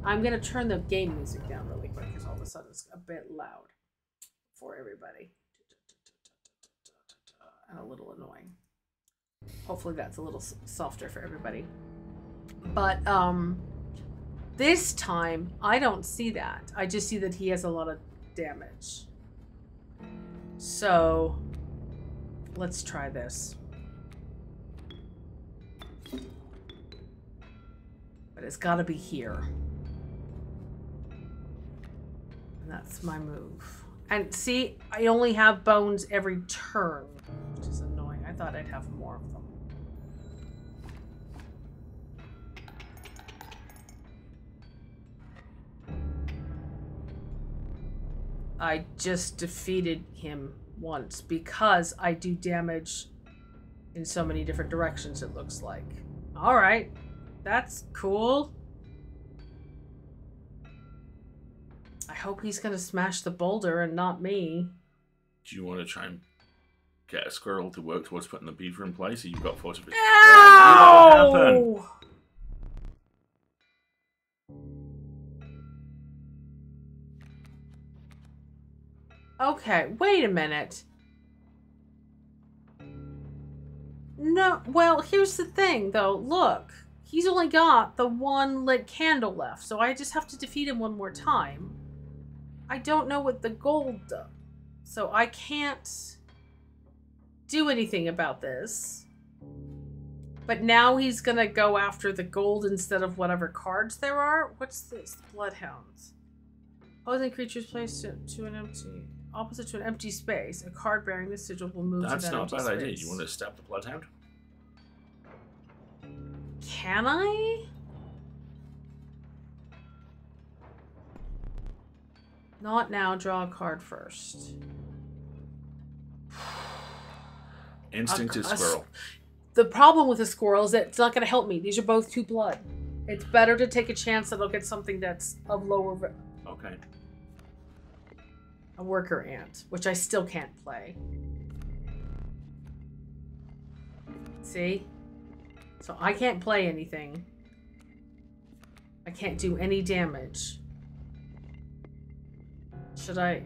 Speaker 1: I'm going to turn the game music down really quick because all of a sudden it's a bit loud for everybody. And a little annoying. Hopefully that's a little softer for everybody. But this time I don't see that. I just see that he has a lot of damage. So let's try this. But it's got to be here. And that's my move. And see, I only have bones every turn, which is annoying. I thought I'd have more of them. I just defeated him once because I do damage in so many different directions, it looks like. Alright. That's cool. I hope he's gonna smash the boulder and not me.
Speaker 2: Do you want to try and get a squirrel to work towards putting the beaver in place? Or you've got fortification?
Speaker 1: Ow! Okay, wait a minute. No, well, here's the thing, though. Look, he's only got the one lit candle left, so I just have to defeat him one more time. I don't know what the gold does, so I can't do anything about this. But now he's gonna go after the gold instead of whatever cards there are. What's this? Bloodhounds. Opposing creatures placed to an empty... Opposite to an empty space, a card bearing this sigil will move to that empty space.
Speaker 2: That's not a bad idea. You want to stab the bloodhound?
Speaker 1: Can I? Not now. Draw a card first.
Speaker 2: Instinct is squirrel.
Speaker 1: The problem with a squirrel is that it's not going to help me. These are both 2 blood. It's better to take a chance that I'll get something that's of lower...
Speaker 2: Okay.
Speaker 1: A worker ant, which I still can't play. See? So I can't play anything. I can't do any damage. Should I...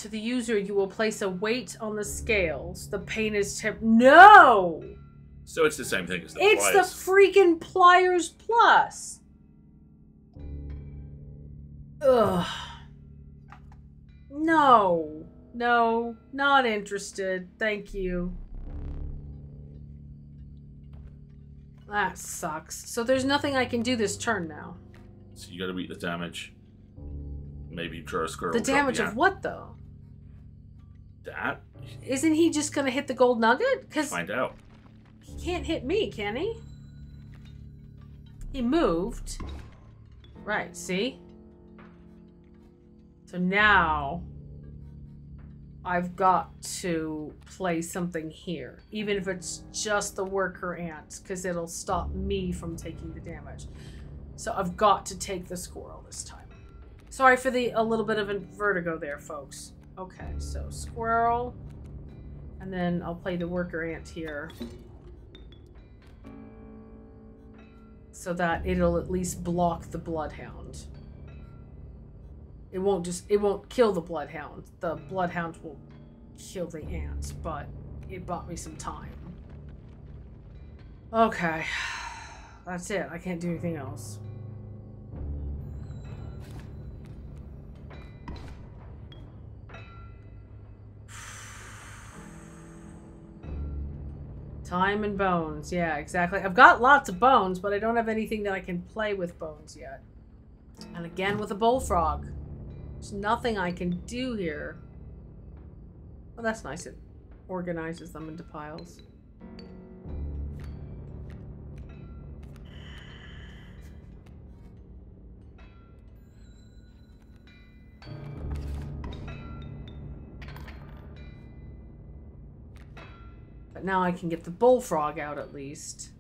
Speaker 1: To the user, you will place a weight on the scales. The pain is No!
Speaker 2: So it's the same thing as the
Speaker 1: pliers.
Speaker 2: It's
Speaker 1: the freaking pliers plus. Ugh. No. No. Not interested. Thank you. That sucks. So there's nothing I can do this turn now.
Speaker 2: So you gotta beat the damage. Maybe draw a squirrel.
Speaker 1: The damage of what, though?
Speaker 2: That?
Speaker 1: Isn't he just gonna hit the gold nugget? Because
Speaker 2: find out.
Speaker 1: He can't hit me, can he? He moved. Right, see? So now I've got to play something here. Even if it's just the worker ants, because it'll stop me from taking the damage. So I've got to take the squirrel this time. Sorry for a little bit of a vertigo there, folks. Okay, so squirrel. And then I'll play the worker ant here. So that it'll at least block the bloodhound. It won't kill the bloodhound. The bloodhound will kill the ants, but it bought me some time. Okay. That's it. I can't do anything else. Time and bones. Yeah, exactly. I've got lots of bones, but I don't have anything that I can play with bones yet. And again with a bullfrog. There's nothing I can do here. Oh, that's nice. It organizes them into piles. But now I can get the bullfrog out at least.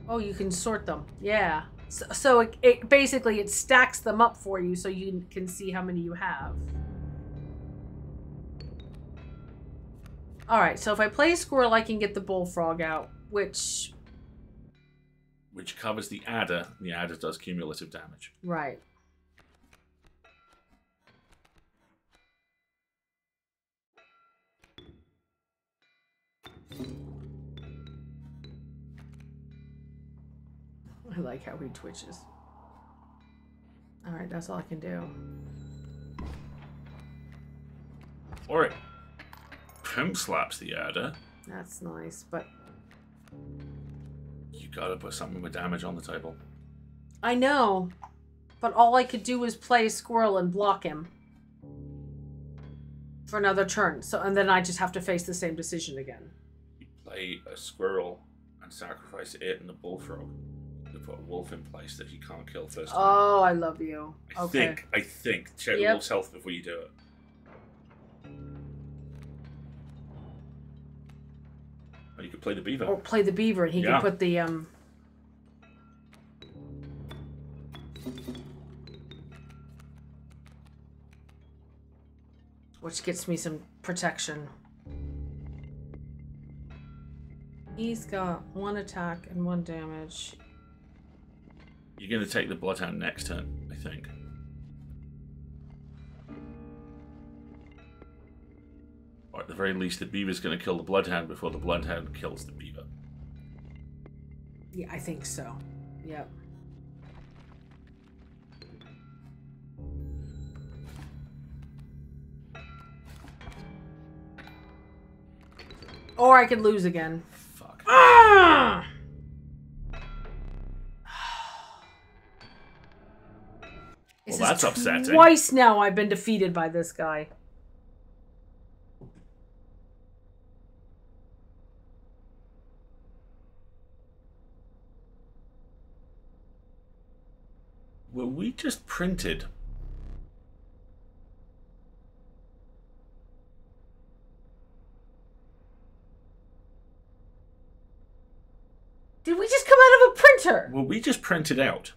Speaker 1: Oh, you can sort them. Yeah. So it basically it stacks them up for you so you can see how many you have. Alright, so if I play a squirrel, I can get the bullfrog out, which
Speaker 2: covers the adder. The adder does cumulative damage.
Speaker 1: Right. I like how he twitches. Alright, that's all I can do.
Speaker 2: Alright. Pimp slaps the adder.
Speaker 1: That's nice, but...
Speaker 2: You gotta put something with damage on the table.
Speaker 1: I know. But all I could do was play a squirrel and block him. For another turn. And then I just have to face the same decision again.
Speaker 2: You play a squirrel and sacrifice it and the bullfrog. The put a wolf in place that you can't kill first time.
Speaker 1: Oh, I love you.
Speaker 2: I think. Check the wolf's health before you do it. Or you could play the beaver.
Speaker 1: Or play the beaver and he can put the which gets me some protection. He's got 1 attack and 1 damage.
Speaker 2: You're going to take the Bloodhound next turn, I think. Or at the very least, the beaver's going to kill the Bloodhound before the Bloodhound kills the beaver.
Speaker 1: Yeah, I think so. Yep. Or I could lose again.
Speaker 2: Fuck.
Speaker 1: Ah!
Speaker 2: Well, that's upsetting.
Speaker 1: Twice now I've been defeated by this guy.
Speaker 2: Were we just printed?
Speaker 1: Did we just come out of a printer?
Speaker 2: Were we just printed out?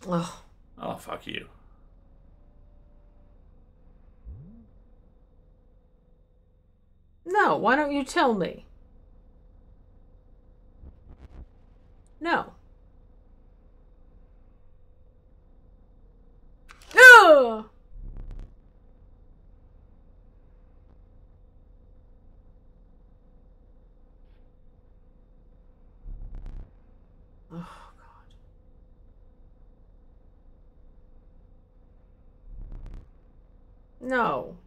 Speaker 1: Ugh.
Speaker 2: Oh, fuck you.
Speaker 1: No, why don't you tell me? No. Ugh! Oh, God. No.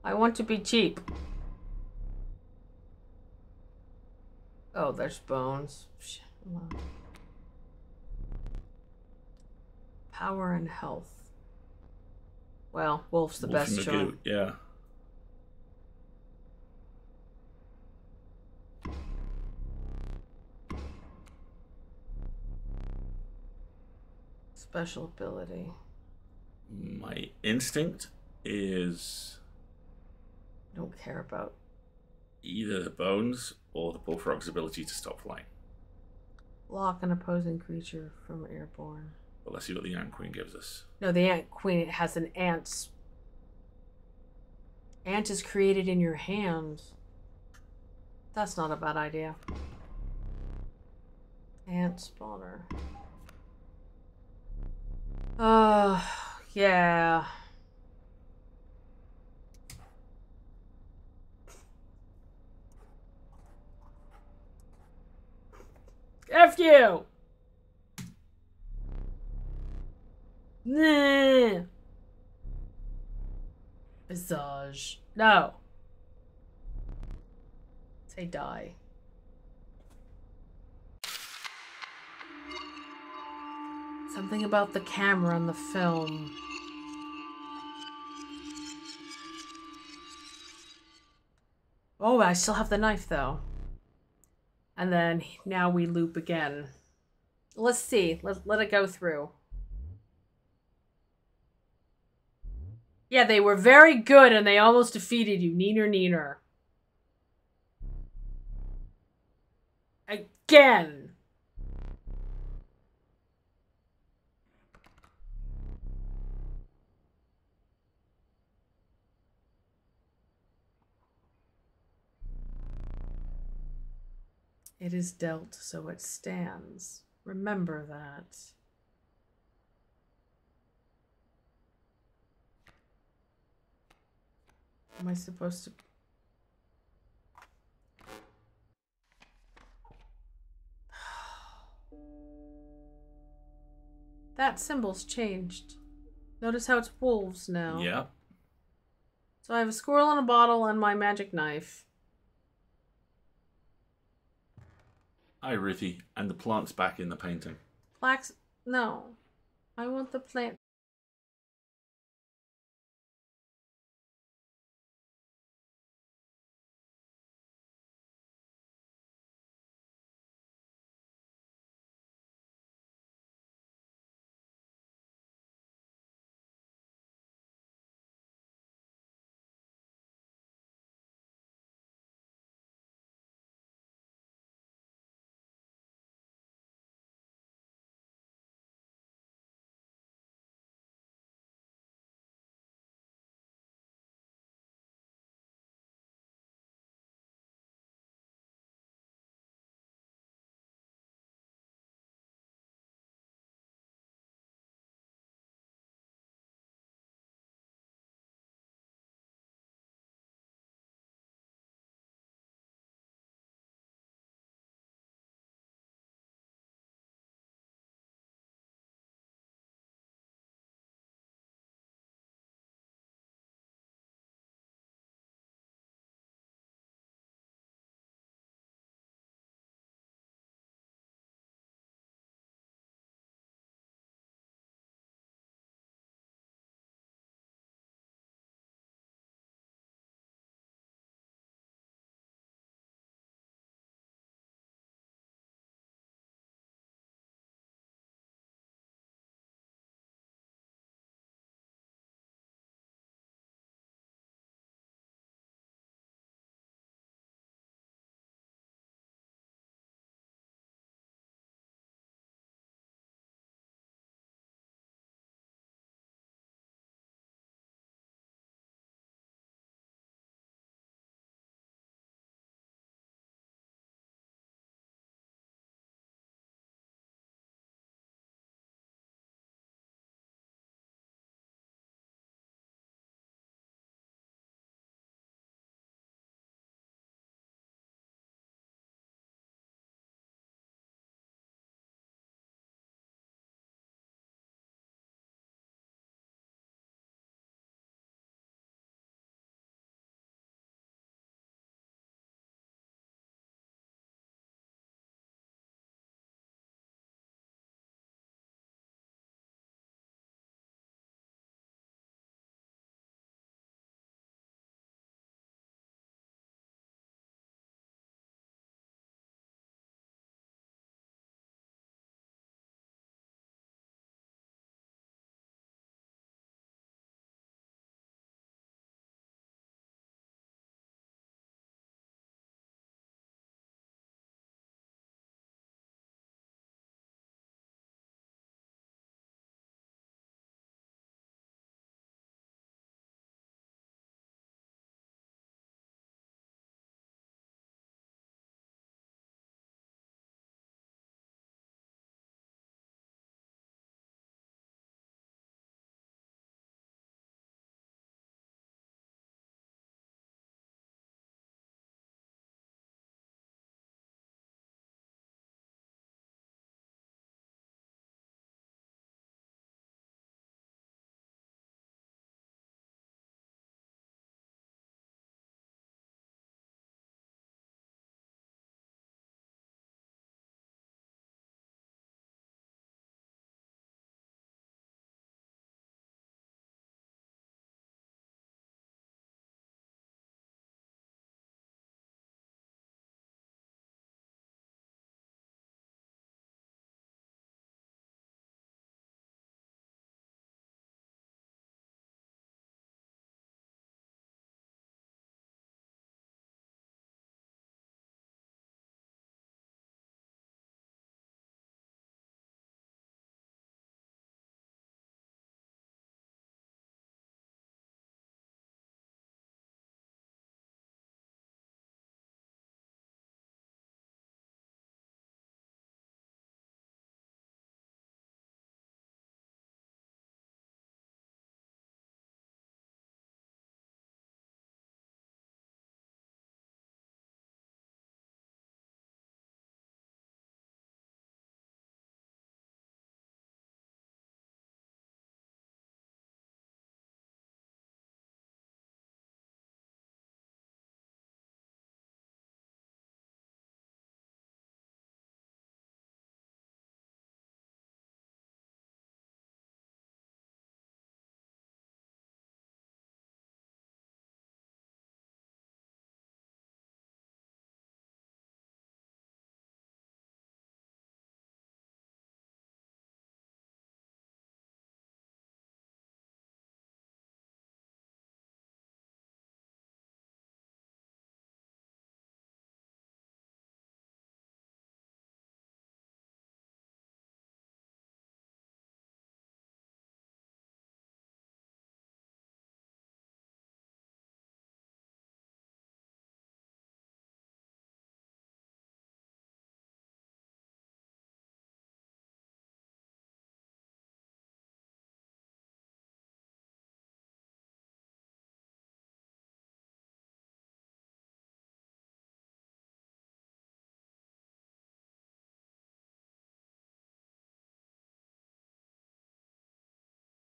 Speaker 1: I want to be cheap. Oh, there's bones. Shit. Power and health. Well, wolf's the best choice.
Speaker 2: Yeah.
Speaker 1: Special ability.
Speaker 2: My instinct is...
Speaker 1: I don't care about
Speaker 2: either the bones or the bullfrog's ability to stop flying.
Speaker 1: lock an opposing creature from airborne.
Speaker 2: But let's see what the Ant Queen gives us.
Speaker 1: No, the Ant Queen has an ant's... Ant is created in your hand. That's not a bad idea. Ant spawner. Yeah. F you! Nah. Visage. No. Say die. Something about the camera in the film. Oh, I still have the knife though. And then now we loop again. Let's see. Let it go through. Yeah, they were very good and they almost defeated you. Neener, neener. Again. It is dealt, so it stands. Remember that. Am I supposed to... That symbol's changed. Notice how it's wolves now.
Speaker 2: Yeah.
Speaker 1: So I have a squirrel in a bottle and my magic knife.
Speaker 2: Hi, Ruthie. And the plant's back in the painting.
Speaker 1: Plaques... No. I want the plant...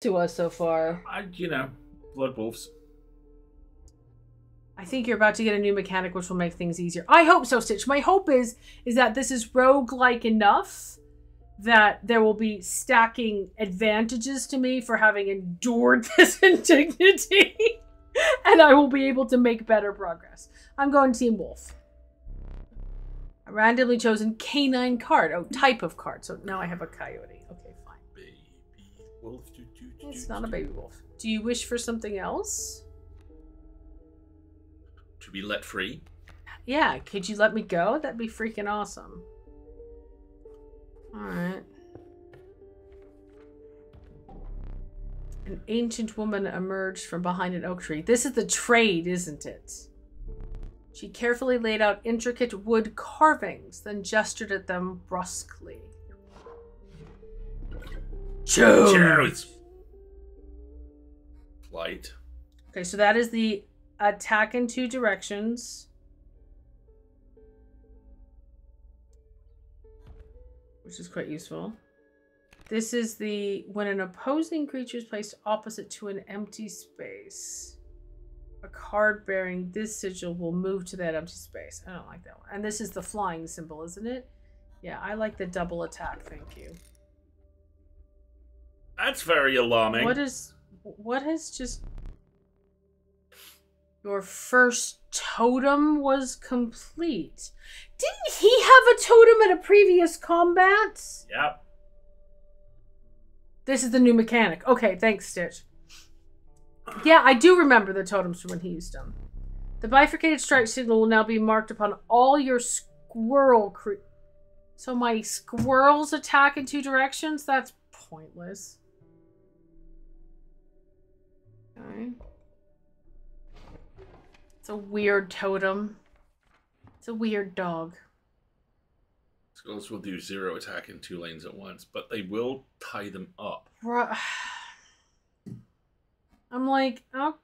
Speaker 1: to us so far.
Speaker 2: Blood wolves.
Speaker 1: I think you're about to get a new mechanic which will make things easier. I hope so, Stitch. My hope is that this is roguelike enough that there will be stacking advantages to me for having endured this indignity. And I will be able to make better progress. I'm going Team Wolf. A randomly chosen canine card. Oh, type of card. So now I have a coyote. Okay, fine.
Speaker 2: Baby wolf.
Speaker 1: It's not a baby wolf. Do you wish for something else?
Speaker 2: To be let free?
Speaker 1: Yeah, could you let me go? That'd be freaking awesome. Alright. An ancient woman emerged from behind an oak tree. This is the trade, isn't it? She carefully laid out intricate wood carvings, then gestured at them brusquely.
Speaker 2: Choose! Light.
Speaker 1: Okay, so that is the attack in 2 directions. Which is quite useful. This is the when an opposing creature is placed opposite to an empty space. A card bearing this sigil will move to that empty space. I don't like that one. And this is the flying symbol, isn't it? Yeah, I like the double attack, thank you.
Speaker 2: That's very alarming.
Speaker 1: What has just... Your first totem was complete. Didn't he have a totem in a previous combat?
Speaker 2: Yep.
Speaker 1: This is the new mechanic. Okay, thanks, Stitch. Yeah, I do remember the totems from when he used them. The bifurcated strike signal will now be marked upon all your squirrel So my squirrels attack in 2 directions? That's pointless. Okay. It's a weird totem. It's a weird dog.
Speaker 2: Skulls will do 0 attack in 2 lanes at once, but they will tie them up.
Speaker 1: I'm like, oh,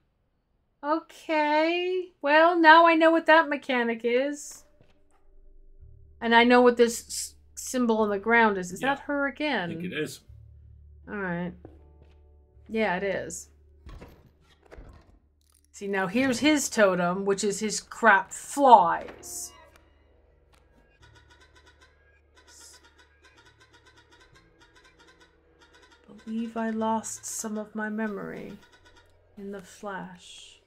Speaker 1: okay. Well, now I know what that mechanic is. And I know what this symbol on the ground is. Is that her again?
Speaker 2: I think it is.
Speaker 1: Alright. Yeah, it is. See, now here's his totem, which is his crap flies. Believe I lost some of my memory in the flash.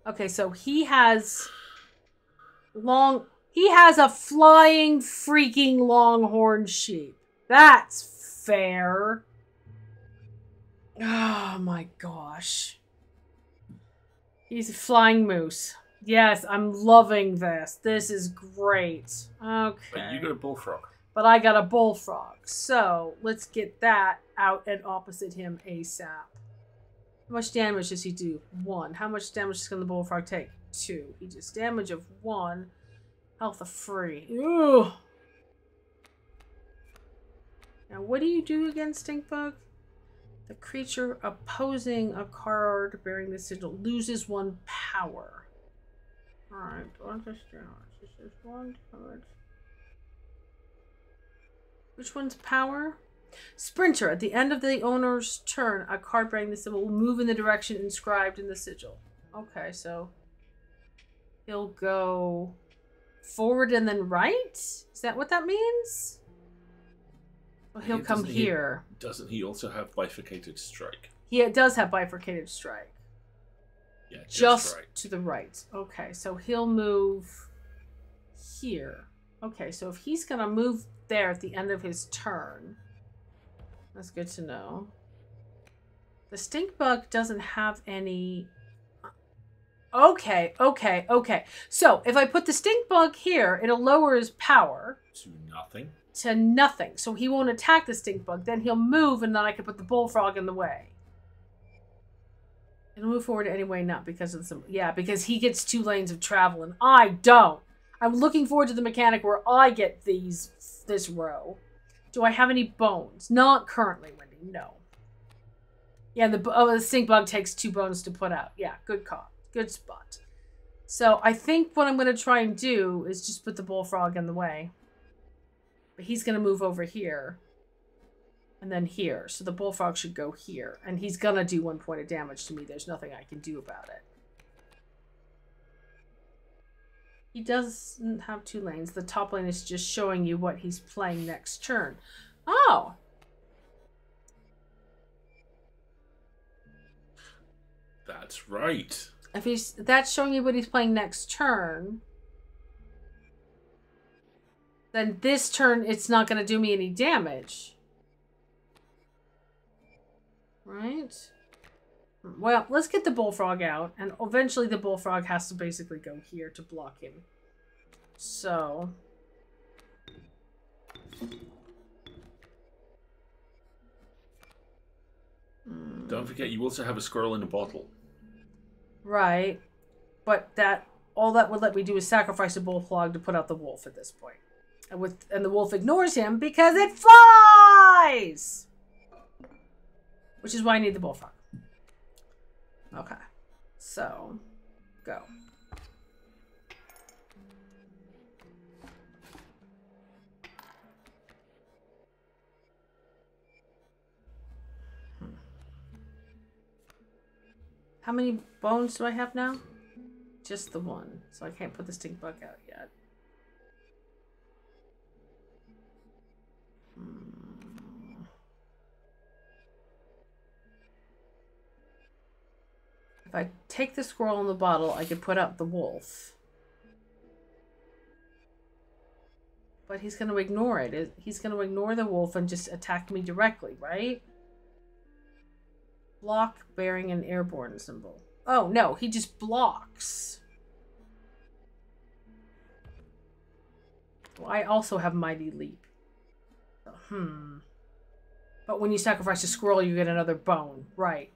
Speaker 1: Okay, so he has a flying freaking longhorn sheep. That's fair. Oh my gosh. He's a flying moose. Yes, I'm loving this. This is great. Okay.
Speaker 2: But you got a bullfrog.
Speaker 1: But I got a bullfrog. So let's get that out and opposite him ASAP. How much damage does he do? 1. How much damage can the bullfrog take? 2. He does damage of 1. Health of 3. Ooh. Now what do you do against Stinkbug? The creature opposing a card bearing the sigil loses 1 power. Alright, this is 1 damage. Which one's power? Sprinter. At the end of the owner's turn, a card bearing the symbol will move in the direction inscribed in the sigil. Okay, so he'll go forward and then right? Is that what that means? Well, he'll come here.
Speaker 2: Doesn't he also have bifurcated strike?
Speaker 1: He does have bifurcated strike.
Speaker 2: Yeah,
Speaker 1: just
Speaker 2: right.
Speaker 1: To the right. Okay, so he'll move here. Okay, so if he's going to move there at the end of his turn, that's good to know. The stink bug doesn't have any... Okay. So if I put the stink bug here, it'll lower his power.
Speaker 2: To nothing?
Speaker 1: To nothing. So he won't attack the stink bug. Then he'll move, and then I can put the bullfrog in the way. It'll move forward anyway, not because of the... Yeah, because he gets 2 lanes of travel, and I don't. I'm looking forward to the mechanic where I get this row. Do I have any bones? Not currently, Wendy. No. Yeah, the stink bug takes 2 bones to put out. Yeah, good call. Good spot. So I think what I'm going to try and do is just put the bullfrog in the way. But he's going to move over here. And then here. So the bullfrog should go here. And he's gonna do 1 point of damage to me. There's nothing I can do about it. He doesn't have 2 lanes. The top lane is just showing you what he's playing next turn. Oh!
Speaker 2: That's right.
Speaker 1: If that's showing you what he's playing next turn, then this turn it's not going to do me any damage. Right? Well, let's get the bullfrog out, and eventually the bullfrog has to basically go here to block him. So...
Speaker 2: Don't forget, you also have a squirrel in a bottle.
Speaker 1: Right. But all that would let me do is sacrifice a bullfrog to put out the wolf at this point. And the wolf ignores him because it flies! Which is why I need the bullfrog. Okay. So, go. How many bones do I have now? Just the 1. So I can't put the stink bug out yet. If I take the squirrel in the bottle, I could put out the wolf. But he's going to ignore it. He's going to ignore the wolf and just attack me directly, right? Block bearing an airborne symbol. Oh, no. He just blocks. Well, I also have Mighty Leap. But when you sacrifice a squirrel, you get another bone. Right.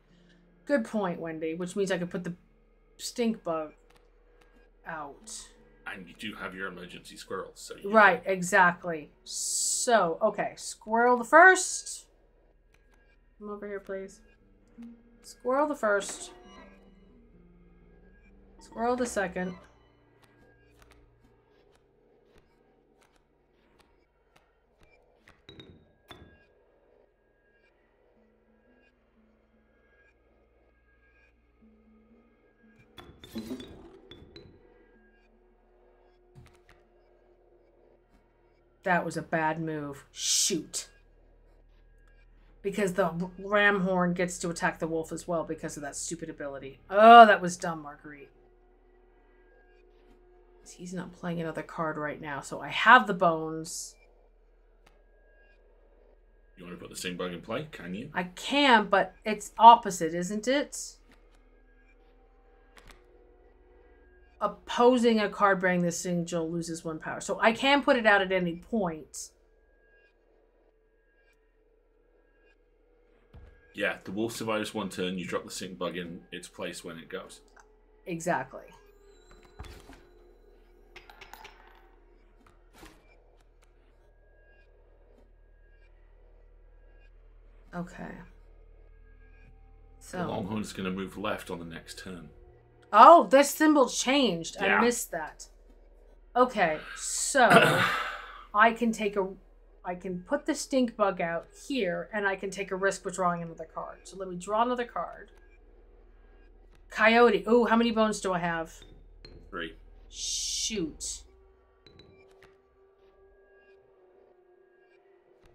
Speaker 1: Good point, Wendy. Which means I could put the stink bug out.
Speaker 2: And you do have your emergency squirrels. So
Speaker 1: right, exactly. So, okay. Squirrel the first. Come over here, please. Squirrel the first. Squirrel the second. That was a bad move. Shoot. Because the ram horn gets to attack the wolf as well because of that stupid ability. Oh, that was dumb, Marguerite. He's not playing another card right now, so I have the bones.
Speaker 2: You want to put the stink bug in play? Can you?
Speaker 1: I can, but it's opposite, isn't it? Opposing a card bearing this sigil loses 1 power. So I can put it out at any point.
Speaker 2: Yeah, the wolf survives 1 turn. You drop the stink bug in its place when it goes.
Speaker 1: Exactly. Okay. So
Speaker 2: the Longhorn's going to move left on the next turn.
Speaker 1: Oh, this symbol changed.
Speaker 2: Yeah.
Speaker 1: I missed that. Okay, so I can put the stink bug out here, and I can take a risk with drawing another card. So let me draw another card. Coyote. Ooh, how many bones do I have?
Speaker 2: 3.
Speaker 1: Shoot.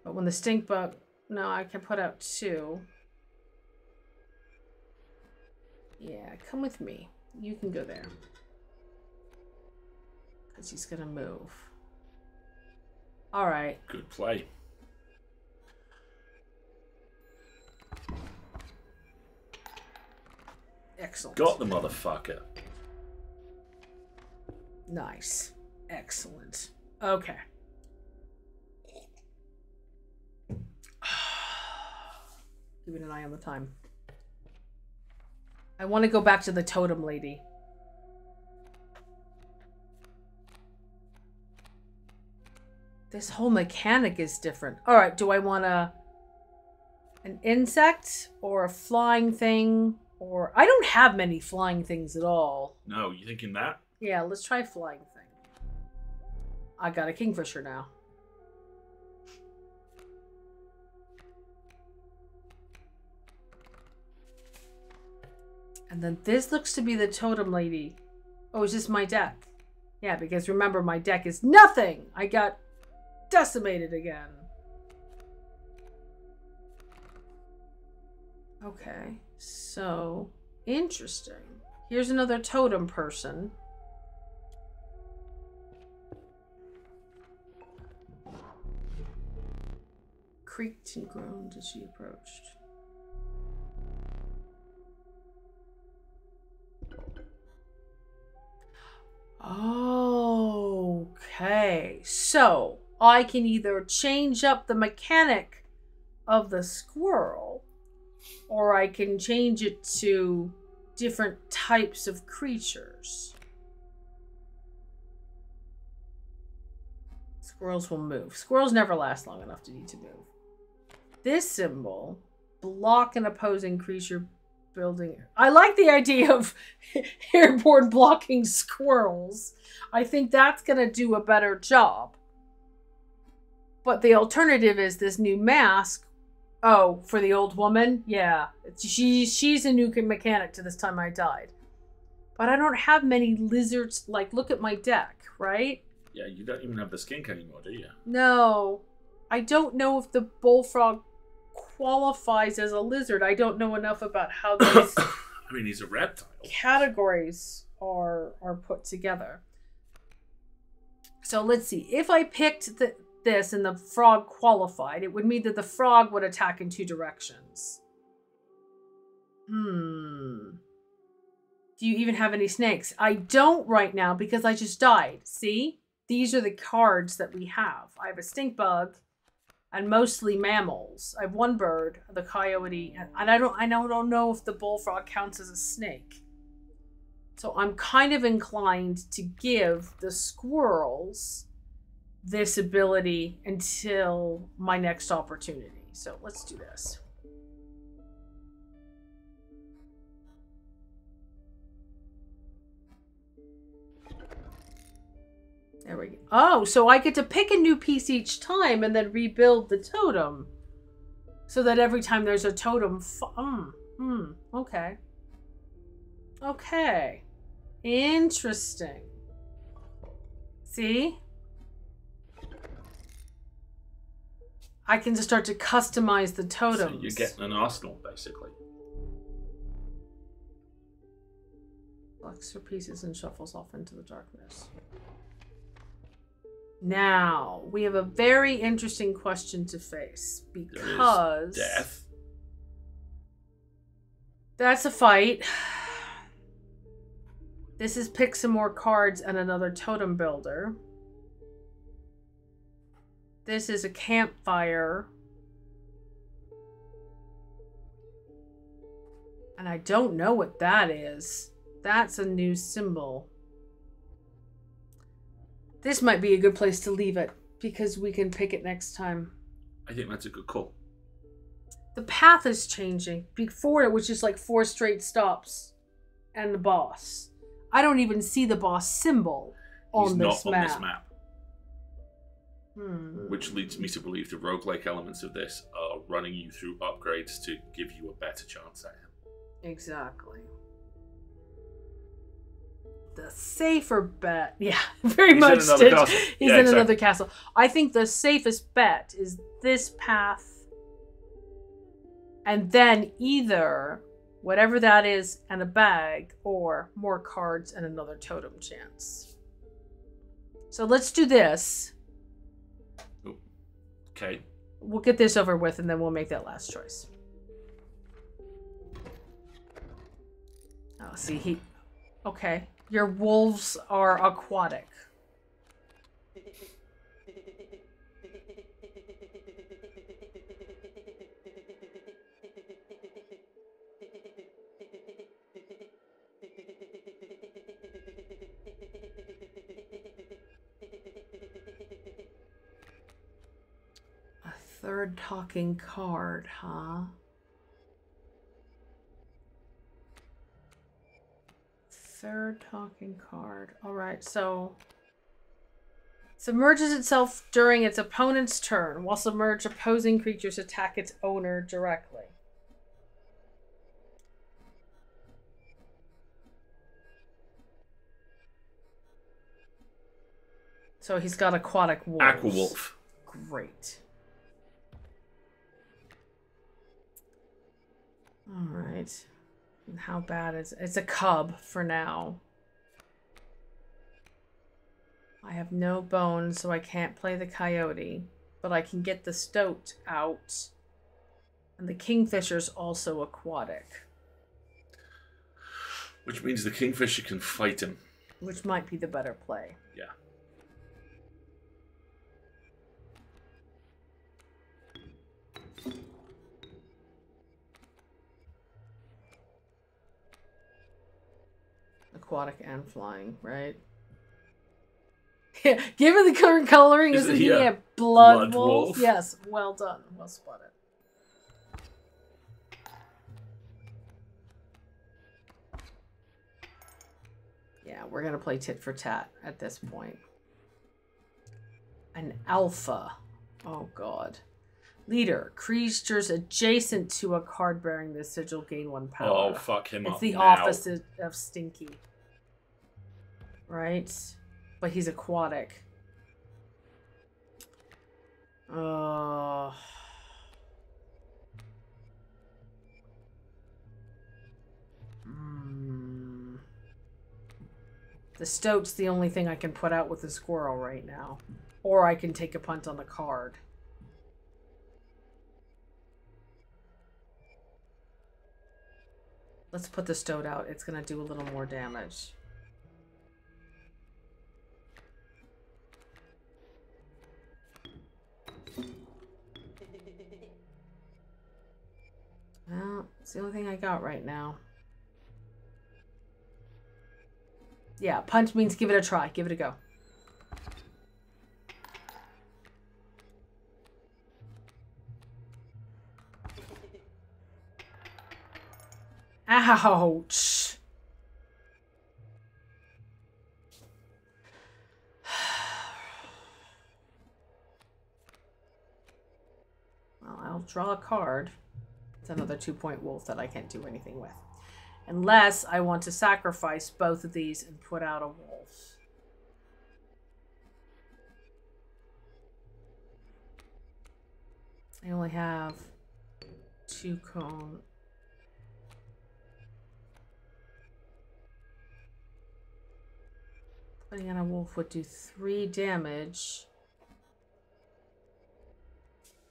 Speaker 1: But when the stink bug... No, I can put out 2. Yeah, come with me. You can go there. Because he's going to move. Alright.
Speaker 2: Good play.
Speaker 1: Excellent.
Speaker 2: Got the motherfucker.
Speaker 1: Nice. Excellent. Okay. Keeping an eye on the time. I want to go back to the totem lady. This whole mechanic is different. Alright, do I want an insect or a flying thing? Or I don't have many flying things at all.
Speaker 2: No, you thinking that?
Speaker 1: Yeah, let's try flying thing. I got a kingfisher now. And then this looks to be the totem lady. Oh, is this my deck? Yeah, because remember, my deck is nothing. I got decimated again. Okay, so interesting. Here's another totem person. Creaked and groaned as she approached. Okay, so I can either change up the mechanic of the squirrel, or I can change it to different types of creatures. Squirrels will move. Squirrels never last long enough to need to move. This symbol, block an opposing creature building. I like the idea of airborne blocking squirrels. I think that's going to do a better job. But the alternative is this new mask. Oh, for the old woman? Yeah. She's a new mechanic to this time I died. But I don't have many lizards. Like, look at my deck, right?
Speaker 2: Yeah, you don't even have the skink anymore, do you?
Speaker 1: No. I don't know if the bullfrog qualifies as a lizard. I don't know enough about how these
Speaker 2: I mean, he's a reptile.
Speaker 1: Categories are put together. So let's see. If I picked this and the frog qualified, it would mean that the frog would attack in two directions. Do you even have any snakes? I don't right now because I just died. See? These are the cards that we have. I have a stink bug and mostly mammals. I have one bird, the coyote, and I don't know if the bullfrog counts as a snake. So I'm kind of inclined to give the squirrels this ability until my next opportunity. So let's do this. There we go. Oh, so I get to pick a new piece each time and then rebuild the totem. So that every time there's a totem... okay. Okay. Interesting. See? I can just start to customize the totems.
Speaker 2: So you're getting an arsenal, basically.
Speaker 1: Collects her pieces and shuffles off into the darkness. Now, we have a very interesting question to face because...
Speaker 2: death.
Speaker 1: That's a fight. This is pick some more cards and another totem builder. This is a campfire. And I don't know what that is. That's a new symbol. This might be a good place to leave it because we can pick it next time.
Speaker 2: I think that's a good call.
Speaker 1: The path is changing. Before it was just like 4 straight stops and the boss. I don't even see the boss symbol on this map.
Speaker 2: Which leads me to believe the roguelike elements of this are running you through upgrades to give you a better chance at him.
Speaker 1: Exactly. The safer bet, yeah, very much. He's in another castle. I think the safest bet is this path, and then either whatever that is and a bag, or more cards and another totem chance. So let's do this.
Speaker 2: Okay.
Speaker 1: We'll get this over with, and then we'll make that last choice. Oh, see, okay. Your wolves are aquatic. A third talking card, huh? Third talking card. Alright, so submerges itself during its opponent's turn. While submerged, opposing creatures attack its owner directly. So he's got aquatic wolves.
Speaker 2: Aqua wolf.
Speaker 1: Great. Alright. And how bad is it? It's a cub for now. I have no bones, so I can't play the coyote. But I can get the stoat out. And the kingfisher's also aquatic.
Speaker 2: Which means the kingfisher can fight him.
Speaker 1: Which might be the better play.
Speaker 2: Yeah.
Speaker 1: Aquatic and flying, right? Yeah, given the current coloring, isn't he a blood wolf? Yes, well done. Well spotted. Yeah, we're going to play tit for tat at this point. An alpha. Oh, God. Leader. Creatures adjacent to a card bearing this sigil gain 1 power.
Speaker 2: Oh, fuck him up.
Speaker 1: It's the
Speaker 2: now.
Speaker 1: opposite of Stinky. Right? But he's aquatic. Oh. The stoat's the only thing I can put out with the squirrel right now. Or I can take a punt on the card. Let's put the stoat out. It's going to do a little more damage. Well, it's the only thing I got right now. Yeah, punch means give it a try. Give it a go. Ouch. Well, I'll draw a card. It's another 2-point wolf that I can't do anything with. Unless I want to sacrifice both of these and put out a wolf. I only have 2 cone. Putting out a wolf would do 3 damage.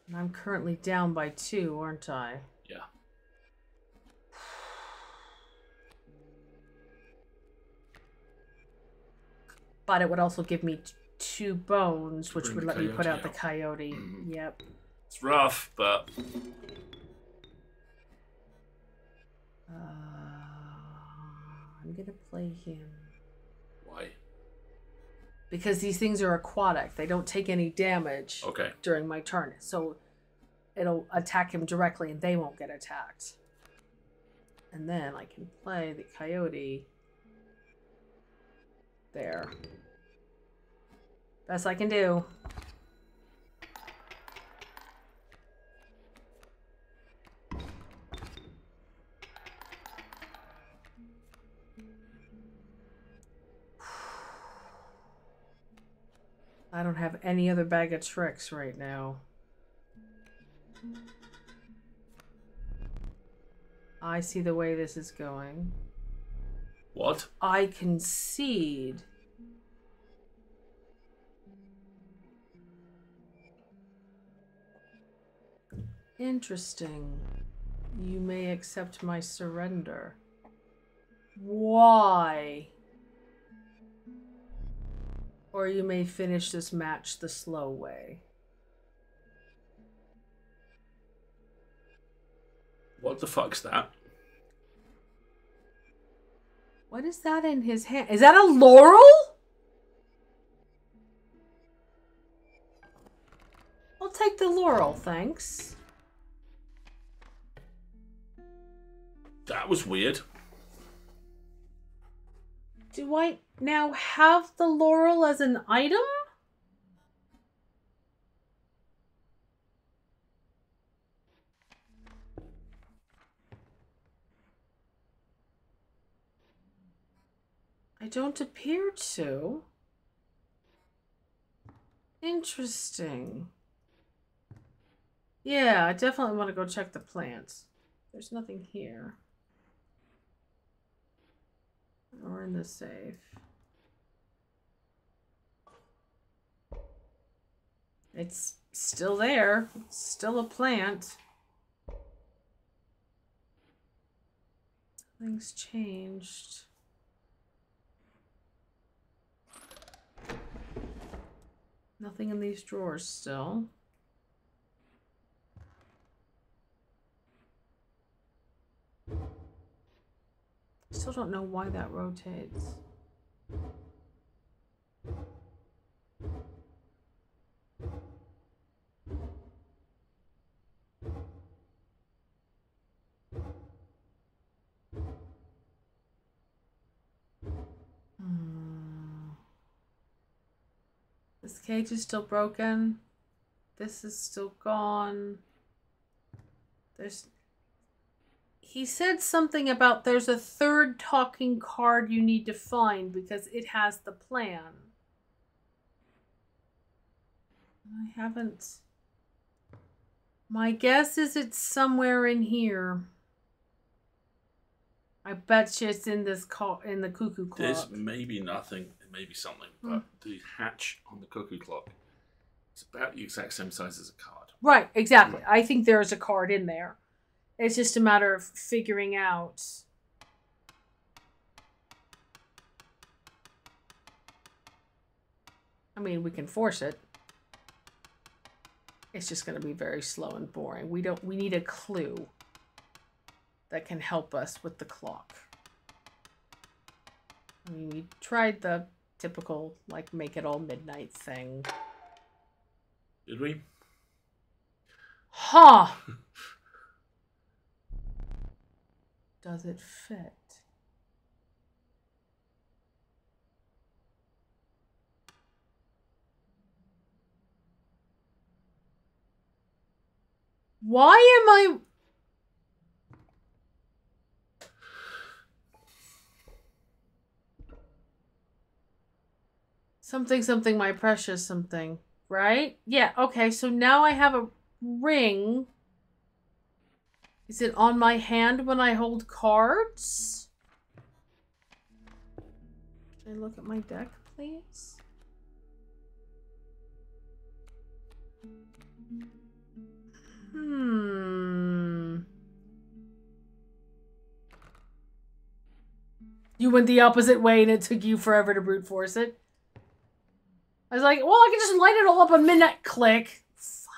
Speaker 1: And I'm currently down by 2, aren't I?
Speaker 2: Yeah.
Speaker 1: But it would also give me 2 bones, which would let me put out the coyote. Yep.
Speaker 2: It's rough, but...
Speaker 1: I'm going to play him.
Speaker 2: Why?
Speaker 1: Because these things are aquatic. They don't take any damage during my turn. So it'll attack him directly and they won't get attacked. And then I can play the coyote there. Best I can do. I don't have any other bag of tricks right now. I see the way this is going.
Speaker 2: What?
Speaker 1: I concede. Interesting. You may accept my surrender. Why? Or you may finish this match the slow way.
Speaker 2: What the fuck's that?
Speaker 1: What is that in his hand? Is that a laurel? I'll take the laurel, thanks.
Speaker 2: That was weird.
Speaker 1: Do I now have the laurel as an item? I don't appear to. Interesting. Yeah, I definitely want to go check the plants. There's nothing here. Or in the safe. It's still there. It's still a plant. Things changed. Nothing in these drawers still. Still don't know why that rotates. This cage is still broken. This is still gone. He said something about there's a third talking card you need to find because it has the plan. I haven't. My guess is it's somewhere in here. I bet you it's in this in the cuckoo clock.
Speaker 2: There's maybe nothing. It may be something, but the hatch on the cuckoo clock is about the exact same size as a card.
Speaker 1: Right, exactly. I think there's a card in there. It's just a matter of figuring out. I mean, we can force it. It's just going to be very slow and boring. We need a clue that can help us with the clock. I mean, we tried the typical, like, make it all midnight thing.
Speaker 2: Did we?
Speaker 1: Huh! Does it fit? Why am I... Something, something, my precious something, right? Yeah, okay, so now I have a ring. Is it on my hand when I hold cards? Can I look at my deck, please? You went the opposite way and it took you forever to brute force it. I was like, well, I can just light it all up a minute. Click. Fuck.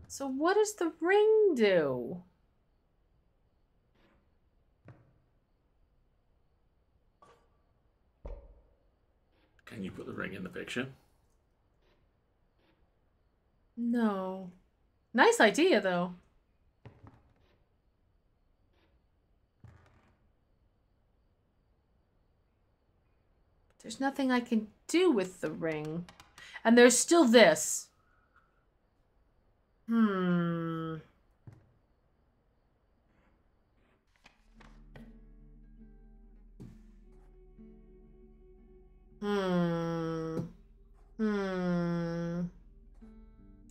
Speaker 1: So what does the ring do?
Speaker 2: Can you put the ring in the picture?
Speaker 1: No. Nice idea, though. There's nothing I can do with the ring. And there's still this. I'm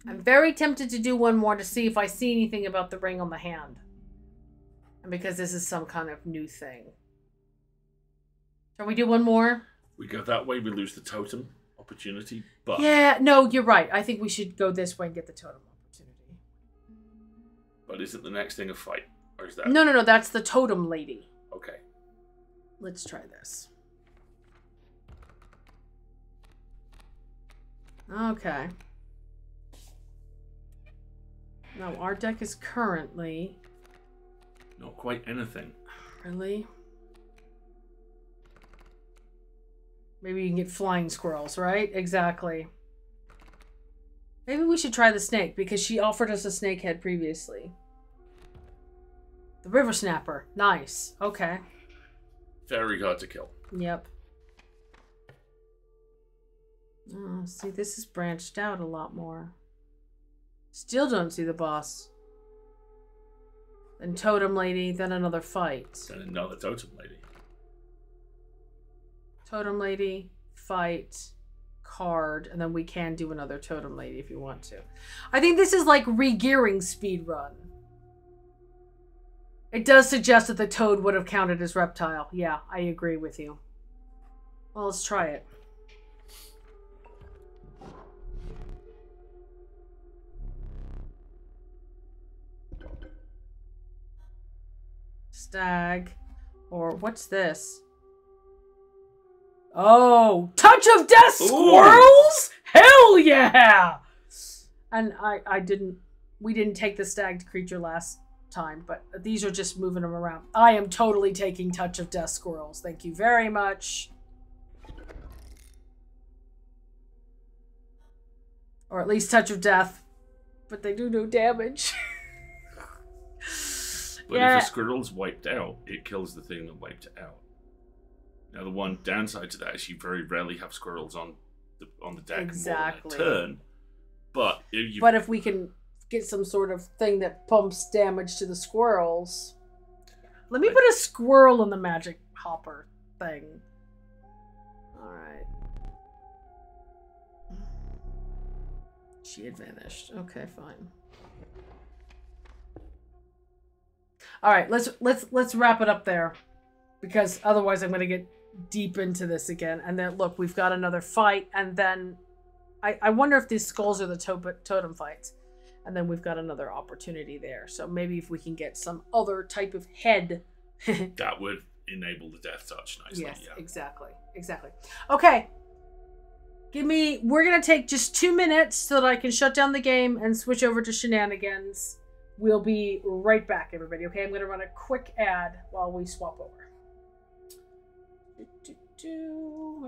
Speaker 1: very tempted to do one more to see if I see anything about the ring on the hand. And because this is some kind of new thing. Shall we do one more?
Speaker 2: We go that way, we lose the totem opportunity, but...
Speaker 1: Yeah, no, you're right. I think we should go this way and get the totem opportunity.
Speaker 2: But isn't the next thing a fight? Or is that...
Speaker 1: No, that's the totem lady.
Speaker 2: Okay.
Speaker 1: Let's try this. Okay. Now, our deck is currently...
Speaker 2: Not quite anything.
Speaker 1: Really? Maybe you can get flying squirrels, right? Exactly. Maybe we should try the snake, because she offered us a snake head previously. The river snapper. Nice. Okay.
Speaker 2: Very hard to kill.
Speaker 1: Yep. Oh, see, this is branched out a lot more. Still don't see the boss. Then totem lady, then another fight.
Speaker 2: Then another totem lady.
Speaker 1: Totem lady, fight. card, and then we can do another totem lady if you want to. I think this is like re-gearing speed run. It does suggest that the toad would have counted as reptile. Yeah, I agree with you. Well, let's try it. Stag. Or what's this? Oh, touch of death squirrels? Hell yeah! And we didn't take the stag creature last time, but these are just moving them around. I am totally taking touch of death squirrels. Thank you very much. Or at least touch of death. But they do no damage.
Speaker 2: But if a squirrel's wiped out, it kills the thing that wiped it out. Now, the one downside to that is you very rarely have squirrels on the deck more than a turn. But if we can get some sort of thing that pumps damage to the squirrels. Let me put a squirrel in the magic hopper thing. Alright. She had vanished. Okay, fine. Alright, let's wrap it up there. Because otherwise I'm gonna get deep into this again. And then look, we've got another fight, and then I wonder if these skulls are the totem fights. And then we've got another opportunity there. So maybe if we can get some other type of head. That would enable the death touch nicely.
Speaker 1: Yes,
Speaker 2: yeah.
Speaker 1: Exactly. Okay. We're going to take just 2 minutes so that I can shut down the game and switch over to shenanigans. We'll be right back, everybody. Okay, I'm going to run a quick ad while we swap over.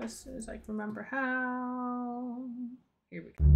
Speaker 1: As soon as I can remember how. Here we go.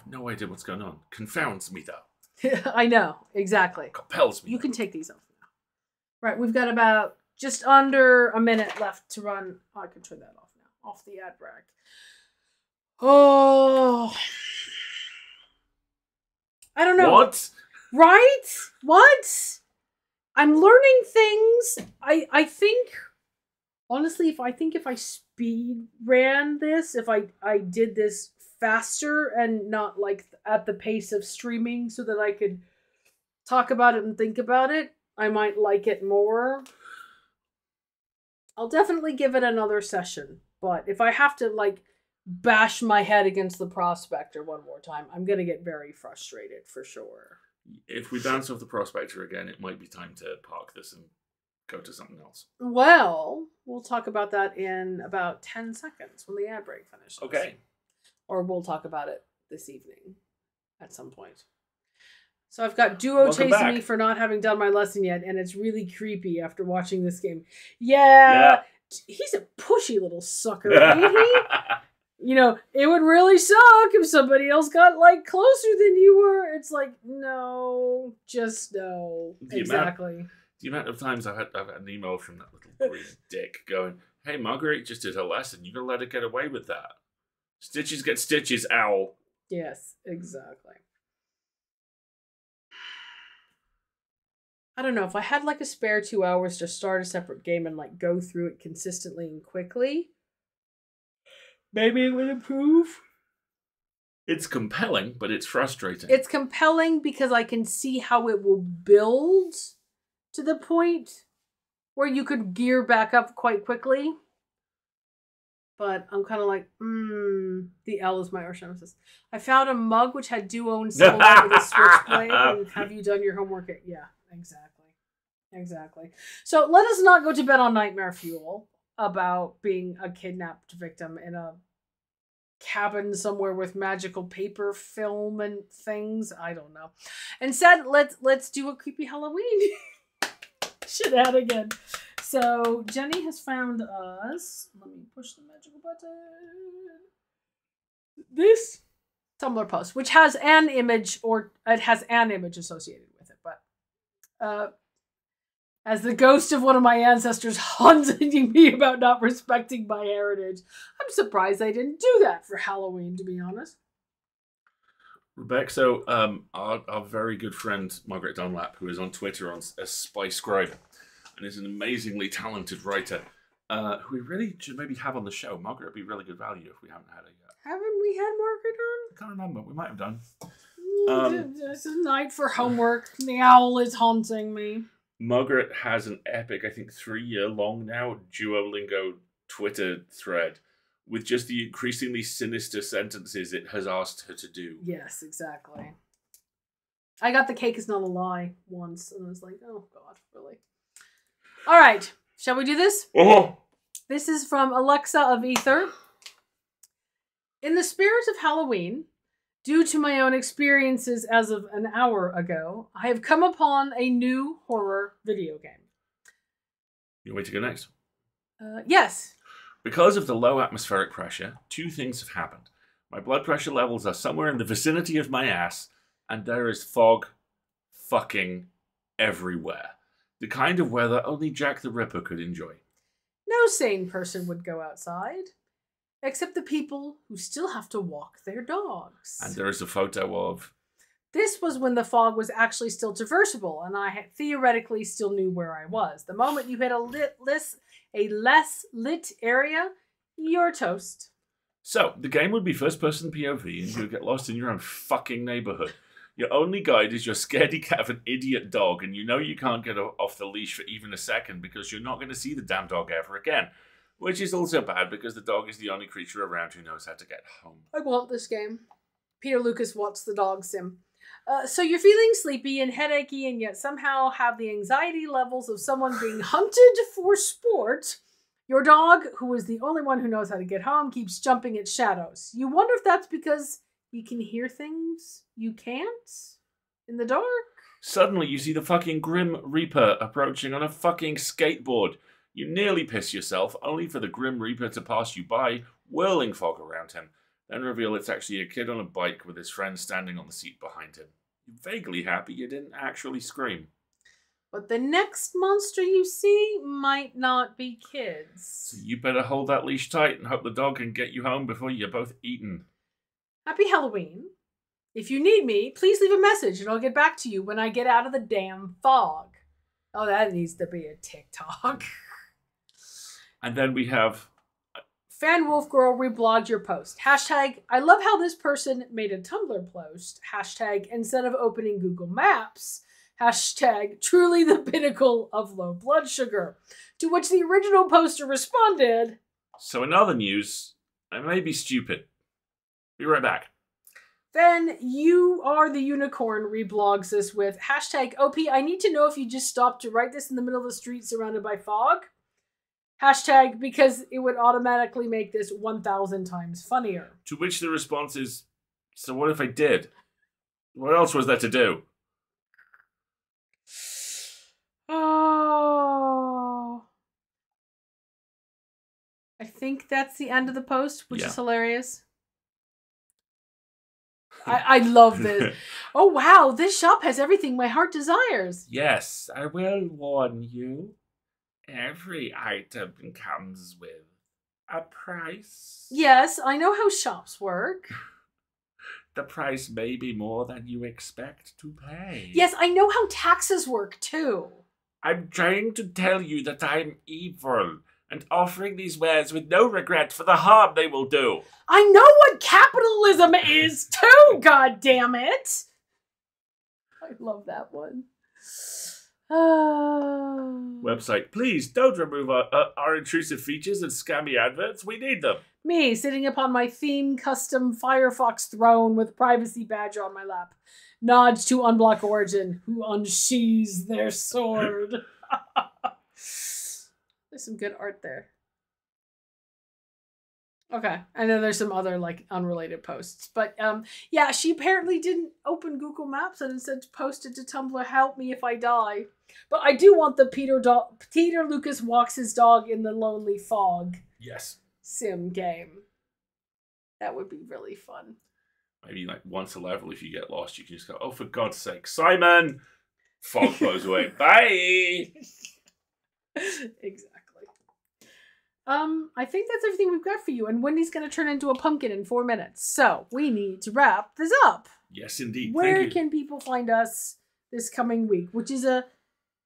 Speaker 2: No idea what's going on. Confounds me, though.
Speaker 1: I know, exactly.
Speaker 2: Compels me.
Speaker 1: You can take these off now. Right, we've got about just under a minute left to run. Oh, I can turn that off now. Off the ad break. Oh. I don't know.
Speaker 2: What?
Speaker 1: Right? What? I'm learning things. I think, honestly, if I speed ran this, if I did this faster and not like at the pace of streaming so that I could talk about it and think about it, I might like it more. I'll definitely give it another session, but if I have to like bash my head against the prospector one more time, I'm gonna get very frustrated for sure.
Speaker 2: If we bounce off the prospector again, it might be time to park this and go to something else.
Speaker 1: Well, we'll talk about that in about 10 seconds when the ad break finishes.
Speaker 2: Okay.
Speaker 1: Or we'll talk about it this evening at some point. So I've got Duo chasing me for not having done my lesson yet, and it's really creepy after watching this game. Yeah. He's a pushy little sucker, ain't he? You know, it would really suck if somebody else got, like, closer than you were. It's like, no, just no. Exactly.
Speaker 2: The amount of times I've had an email from that little green dick going, hey, Marguerite just did her lesson. You gonna let her get away with that? Stitches get stitches, owl.
Speaker 1: Yes, exactly. I don't know. If I had like a spare 2 hours to start a separate game and like go through it consistently and quickly, maybe it would improve.
Speaker 2: It's compelling, but it's frustrating.
Speaker 1: It's compelling because I can see how it will build to the point where you could gear back up quite quickly. But I'm kind of like, the L is my arch nemesis. I found a mug which had duo and solo with a switchblade. And have you done your homework? Yeah, exactly. So let us not go to bed on nightmare fuel about being a kidnapped victim in a cabin somewhere with magical paper film and things. I don't know. Instead, let's do a creepy Halloween shenanigan. So Jenny has found us. Let me push the magical button. This Tumblr post, which has an image, or it has an image associated with it, but as the ghost of one of my ancestors haunting me about not respecting my heritage, I'm surprised I didn't do that for Halloween, to be honest.
Speaker 2: Rebecca, so our very good friend Margaret Dunlap, who is on Twitter as Spy Scribe, and is an amazingly talented writer, who we really should maybe have on the show. Margaret would be really good value if we haven't had her yet.
Speaker 1: Haven't we had Margaret on?
Speaker 2: I can't remember. We might have done.
Speaker 1: It's a night for homework. The owl is haunting me.
Speaker 2: Margaret has an epic, I think 3-year-long now, Duolingo Twitter thread with just the increasingly sinister sentences it has asked her to do.
Speaker 1: Yes, exactly. I got the cake is not a lie once, and I was like, oh God, really? All right, shall we do this?
Speaker 2: Oh.
Speaker 1: This is from Alexa of Ether. In the spirit of Halloween, due to my own experiences as of an hour ago, I have come upon a new horror video game.
Speaker 2: You want me to go next?
Speaker 1: Yes.
Speaker 2: Because of the low atmospheric pressure, 2 things have happened. My blood pressure levels are somewhere in the vicinity of my ass, and there is fog fucking everywhere. The kind of weather only Jack the Ripper could enjoy.
Speaker 1: No sane person would go outside. Except the people who still have to walk their dogs.
Speaker 2: And there is a photo of...
Speaker 1: This was when the fog was actually still traversable, and I theoretically still knew where I was. The moment you hit a less lit area, you're toast.
Speaker 2: So, the game would be first-person POV, and you would get lost in your own fucking neighborhood. Your only guide is your scaredy cat of an idiot dog, and you know you can't get off the leash for even a second because you're not going to see the damn dog ever again. Which is also bad because the dog is the only creature around who knows how to get home.
Speaker 1: I want this game. Peter Lucas wants the dog sim. So you're feeling sleepy and headachy and yet somehow have the anxiety levels of someone being hunted for sport. Your dog, who is the only one who knows how to get home, keeps jumping at shadows. You wonder if that's because you can hear things you can't in the dark?
Speaker 2: Suddenly you see the fucking Grim Reaper approaching on a fucking skateboard. You nearly piss yourself, only for the Grim Reaper to pass you by, whirling fog around him, then reveal it's actually a kid on a bike with his friend standing on the seat behind him. You're vaguely happy you didn't actually scream.
Speaker 1: But the next monster you see might not be kids.
Speaker 2: So you better hold that leash tight and hope the dog can get you home before you're both eaten.
Speaker 1: Happy Halloween. If you need me, please leave a message and I'll get back to you when I get out of the damn fog. Oh, that needs to be a TikTok.
Speaker 2: And then we have...
Speaker 1: Fan Wolf Girl reblogged your post. Hashtag, I love how this person made a Tumblr post. Hashtag, instead of opening Google Maps. Hashtag, truly the pinnacle of low blood sugar. To which the original poster responded.
Speaker 2: So in other news, I may be stupid. Be right back.
Speaker 1: Then You Are the Unicorn reblogs this with hashtag, OP, I need to know if you just stopped to write this in the middle of the street surrounded by fog. Hashtag, because it would automatically make this 1,000 times funnier.
Speaker 2: To which the response is, so what if I did? What else was there to do?
Speaker 1: Oh. I think that's the end of the post, which is hilarious. I love this. Oh, wow, this shop has everything my heart desires.
Speaker 2: Yes, I will warn you. Every item comes with a price.
Speaker 1: Yes, I know how shops work.
Speaker 2: The price may be more than you expect to pay.
Speaker 1: Yes, I know how taxes work, too.
Speaker 2: I'm trying to tell you that I'm evil. and offering these wares with no regret for the harm they will do.
Speaker 1: I know what capitalism is too, god damn it! I love that one.
Speaker 2: Website, please don't remove our intrusive features and scammy adverts. We need them.
Speaker 1: Me, sitting upon my theme custom Firefox throne with privacy badge on my lap. Nods to Unblock Origin, who unsheathes their sword. There's some good art there. Okay, and then there's some other like unrelated posts, but yeah, she apparently didn't open Google Maps and instead posted to Tumblr, "Help me if I die." But I do want the Peter Lucas walks his dog in the lonely fog.
Speaker 2: Yes.
Speaker 1: Sim game. That would be really fun.
Speaker 2: Maybe like once a level, if you get lost, you can just go, "Oh, for God's sake, Simon!" Fog blows away. Bye.
Speaker 1: Exactly. I think that's everything we've got for you. And Wendy's going to turn into a pumpkin in 4 minutes. So we need to wrap this up.
Speaker 2: Yes, indeed.
Speaker 1: Where can people find us this coming week, which is a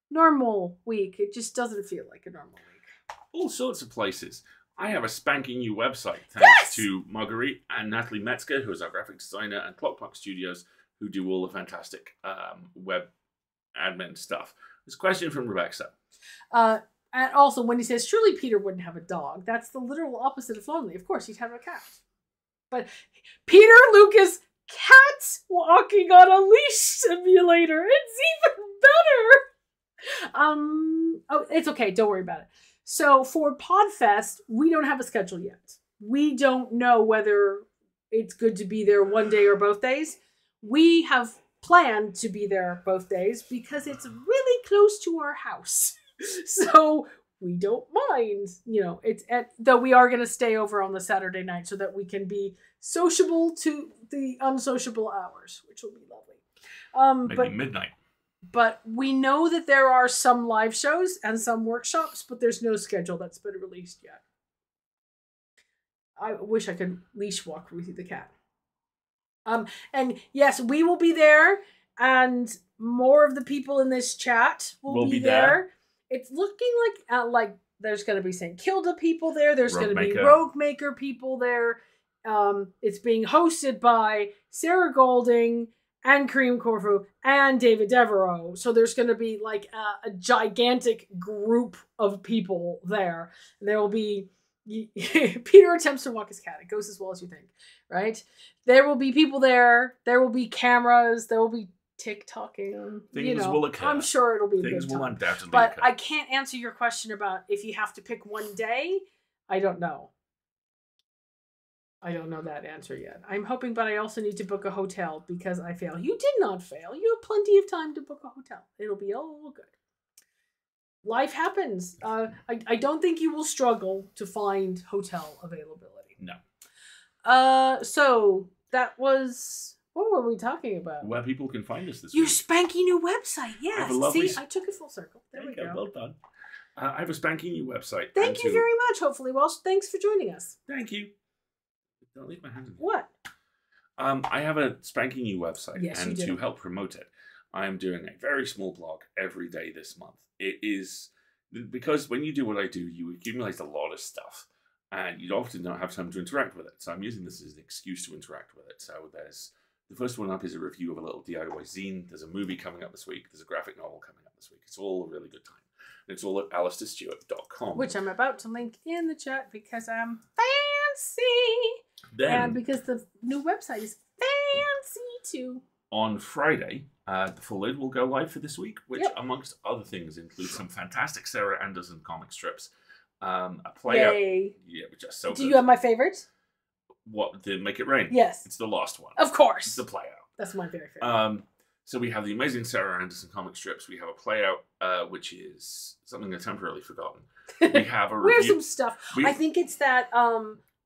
Speaker 1: normal week? It just doesn't feel like a normal week.
Speaker 2: All sorts of places. I have a spanking new website thanks to Marguerite and Natalie Metzger, who is our graphic designer, and Clock Studios, who do all the fantastic web admin stuff. There's a question from Rebecca.
Speaker 1: And also, when he says, surely Peter wouldn't have a dog. That's the literal opposite of lonely. Of course, he'd have a cat. But Peter Lucas, cat walking on a leash simulator. It's even better. Oh, it's okay. Don't worry about it. So for Podfest, we don't have a schedule yet. We don't know whether it's good to be there one day or both days. We have planned to be there both days because it's really close to our house. So we don't mind, though we are going to stay over on the Saturday night so that we can be sociable to the unsociable hours, which will be lovely.
Speaker 2: Maybe midnight.
Speaker 1: But we know that there are some live shows and some workshops, but there's no schedule that's been released yet. I wish I could leash walk with the cat. And yes, we will be there, and more of the people in this chat will be there. It's looking like there's going to be St. Kilda people there. There's going to be Rogue Maker people there. It's being hosted by Sarah Golding and Kareem Corfu and David Devereaux. So there's going to be like a gigantic group of people there. And there will be Peter attempts to walk his cat. It goes as well as you think, right? There will be people there. There will be cameras. There will be TikToking.
Speaker 2: Things will occur.
Speaker 1: I'm sure it'll be a
Speaker 2: Things
Speaker 1: good time.
Speaker 2: will undoubtedly
Speaker 1: but
Speaker 2: occur.
Speaker 1: I can't answer your question about if you have to pick one day. I don't know. I don't know that answer yet. I'm hoping, but I also need to book a hotel because I fail. You did not fail. You have plenty of time to book a hotel. It'll be all good. Life happens. I don't think you will struggle to find hotel availability.
Speaker 2: No.
Speaker 1: So that was... What were we talking about?
Speaker 2: Where people can find us this
Speaker 1: Your
Speaker 2: week.
Speaker 1: spanky new website, yes. See, I took it full circle. There we go.
Speaker 2: Well done. I have a spanky new website.
Speaker 1: Thank you very much, hopefully. Well, thanks for joining us.
Speaker 2: Thank you. Don't leave my hand in there.
Speaker 1: What?
Speaker 2: I have a spanky new website.
Speaker 1: Yes,
Speaker 2: and
Speaker 1: you do.
Speaker 2: to help promote it, I am doing a very small blog every day this month. It is... Because when you do what I do, you accumulate a lot of stuff. And you often don't have time to interact with it. So I'm using this as an excuse to interact with it. So there's... The first one up is a review of a little DIY zine. There's a movie coming up this week. There's a graphic novel coming up this week. It's all a really good time. And it's all at alistairstewart.com.
Speaker 1: Which I'm about to link in the chat because I'm fancy. And because the new website is fancy too.
Speaker 2: On Friday, the full load will go live for this week, which, amongst other things, includes some fantastic Sarah Anderson comic strips. A play-out. Yeah, which are so good.
Speaker 1: Do you have my favorites?
Speaker 2: What, the Make It Rain?
Speaker 1: Yes.
Speaker 2: It's the last one.
Speaker 1: Of course.
Speaker 2: It's the play-out.
Speaker 1: That's my very favorite.
Speaker 2: So we have the amazing Sarah Anderson comic strips. We have a play-out, which is something I've temporarily forgotten. We have a review.
Speaker 1: We have some stuff. I think it's that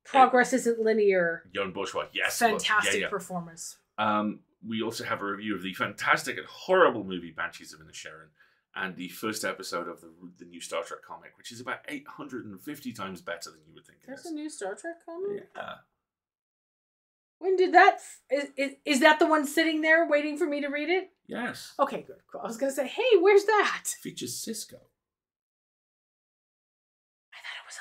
Speaker 1: Progress Isn't Linear.
Speaker 2: Jon Bourgeois, yes.
Speaker 1: Fantastic performance.
Speaker 2: We also have a review of the fantastic and horrible movie Banshees of Inisherin, and the first episode of the new Star Trek comic, which is about 850 times better than you would think.
Speaker 1: There's a new Star Trek comic?
Speaker 2: Yeah.
Speaker 1: When did that... Is that the one sitting there waiting for me to read it?
Speaker 2: Yes.
Speaker 1: Okay, good. Cool. I was going to say, hey, where's that?
Speaker 2: It features Cisco.
Speaker 1: I thought it was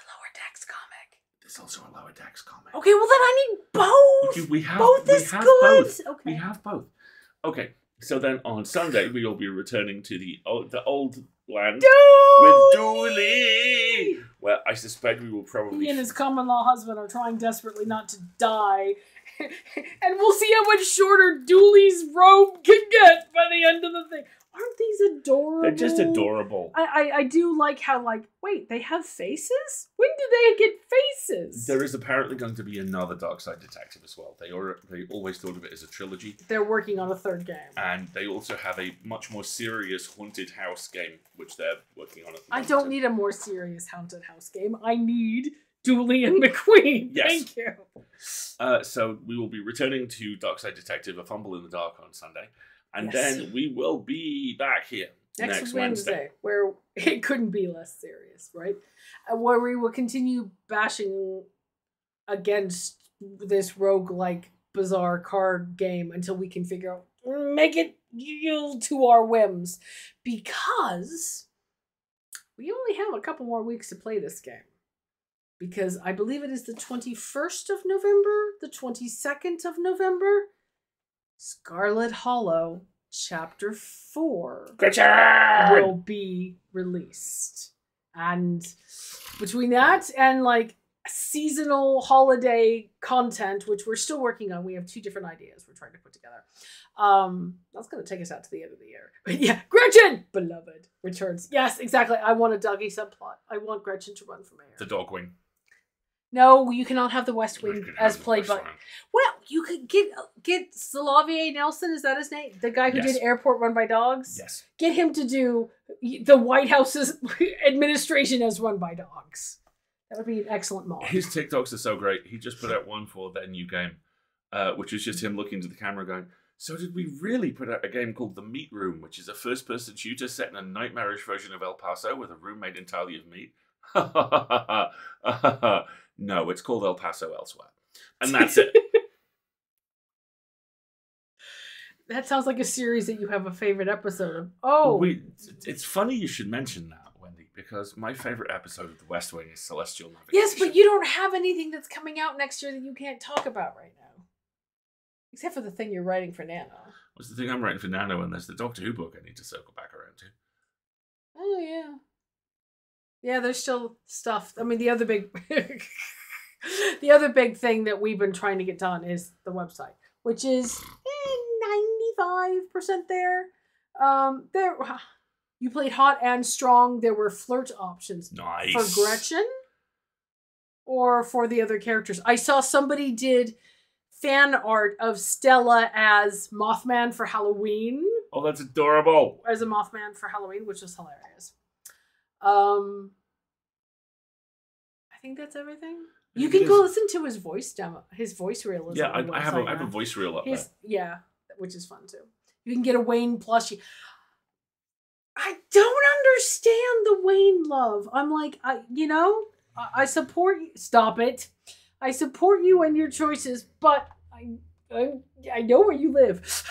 Speaker 2: There's also a Lower Decks comic.
Speaker 1: Okay, well then I need both.
Speaker 2: We have
Speaker 1: both
Speaker 2: we
Speaker 1: is
Speaker 2: have
Speaker 1: good.
Speaker 2: Both.
Speaker 1: Okay.
Speaker 2: We have both. Okay, so then on Sunday we will be returning to the old land with Dooley, where I suspect we will probably.
Speaker 1: He and his common-law husband are trying desperately not to die, and we'll see how much shorter Dooley's robe can get by the end of the thing. Aren't these adorable?
Speaker 2: They're just adorable.
Speaker 1: I do like how, like, wait, they have faces? When do they get faces?
Speaker 2: There is apparently going to be another Darkside Detective as well. They always thought of it as a trilogy.
Speaker 1: They're working on a third game.
Speaker 2: And they also have a much more serious Haunted House game, which they're working on at the moment.
Speaker 1: I don't need a more serious Haunted House game. I need Dooley and McQueen.
Speaker 2: Yes.
Speaker 1: Thank you.
Speaker 2: So we will be returning to Darkside Detective, A Fumble in the Dark on Sunday. And
Speaker 1: Yes.
Speaker 2: then we will be back here next Wednesday.
Speaker 1: Where it couldn't be less serious, right? Where we will continue bashing against this roguelike bizarre card game until we can figure out, make it yield to our whims. Because we only have a couple more weeks to play this game. Because I believe it is the 21st of November, the 22nd of November. Scarlet Hollow Chapter 4 will be released. And between that and like seasonal holiday content, which we're still working on, we have 2 different ideas we're trying to put together. That's going to take us out to the end of the year. But yeah, Gretchen, beloved, returns. Yes, exactly. I want a Dougie subplot. I want Gretchen to run for mayor.
Speaker 2: The dog wing.
Speaker 1: No, you cannot have the West Wing as played by. Well, you could get Slavier Nelson. Is that his name? The guy who did Airport Run by Dogs.
Speaker 2: Yes.
Speaker 1: Get him to do the White House's administration as run by dogs. That would be an excellent mod.
Speaker 2: His TikToks are so great. He just put out one for their new game, which is just him looking to the camera going, so did we really put out a game called The Meat Room, which is a first-person shooter set in a nightmarish version of El Paso with a room made entirely of meat? No, it's called El Paso Elsewhere. And that's it.
Speaker 1: That sounds like a series that you have a favorite episode of. Oh.
Speaker 2: It's funny you should mention that, Wendy, because my favorite episode of The West Wing is Celestial Navigation.
Speaker 1: Yes, but you don't have anything that's coming out next year that you can't talk about right now. Except for the thing you're writing for Nano.
Speaker 2: What's the thing I'm writing for Nano, and there's the Doctor Who book I need to circle back around to.
Speaker 1: Oh, yeah. Yeah, there's still stuff. I mean, the other big thing that we've been trying to get done is the website, which is 95% there. You played hot and strong. There were flirt options.
Speaker 2: Nice.
Speaker 1: For Gretchen or for the other characters. I saw somebody did fan art of Stella as Mothman for Halloween.
Speaker 2: Oh, that's adorable.
Speaker 1: As a Mothman for Halloween, which was hilarious. I think that's everything. You can go listen to his voice demo, his voice reel.
Speaker 2: Yeah, I have a voice reel up there.
Speaker 1: Yeah, which is fun too. You can get a Wayne plushie. I don't understand the Wayne love. I'm like, I support you. Stop it. I support you and your choices, but I know where you live.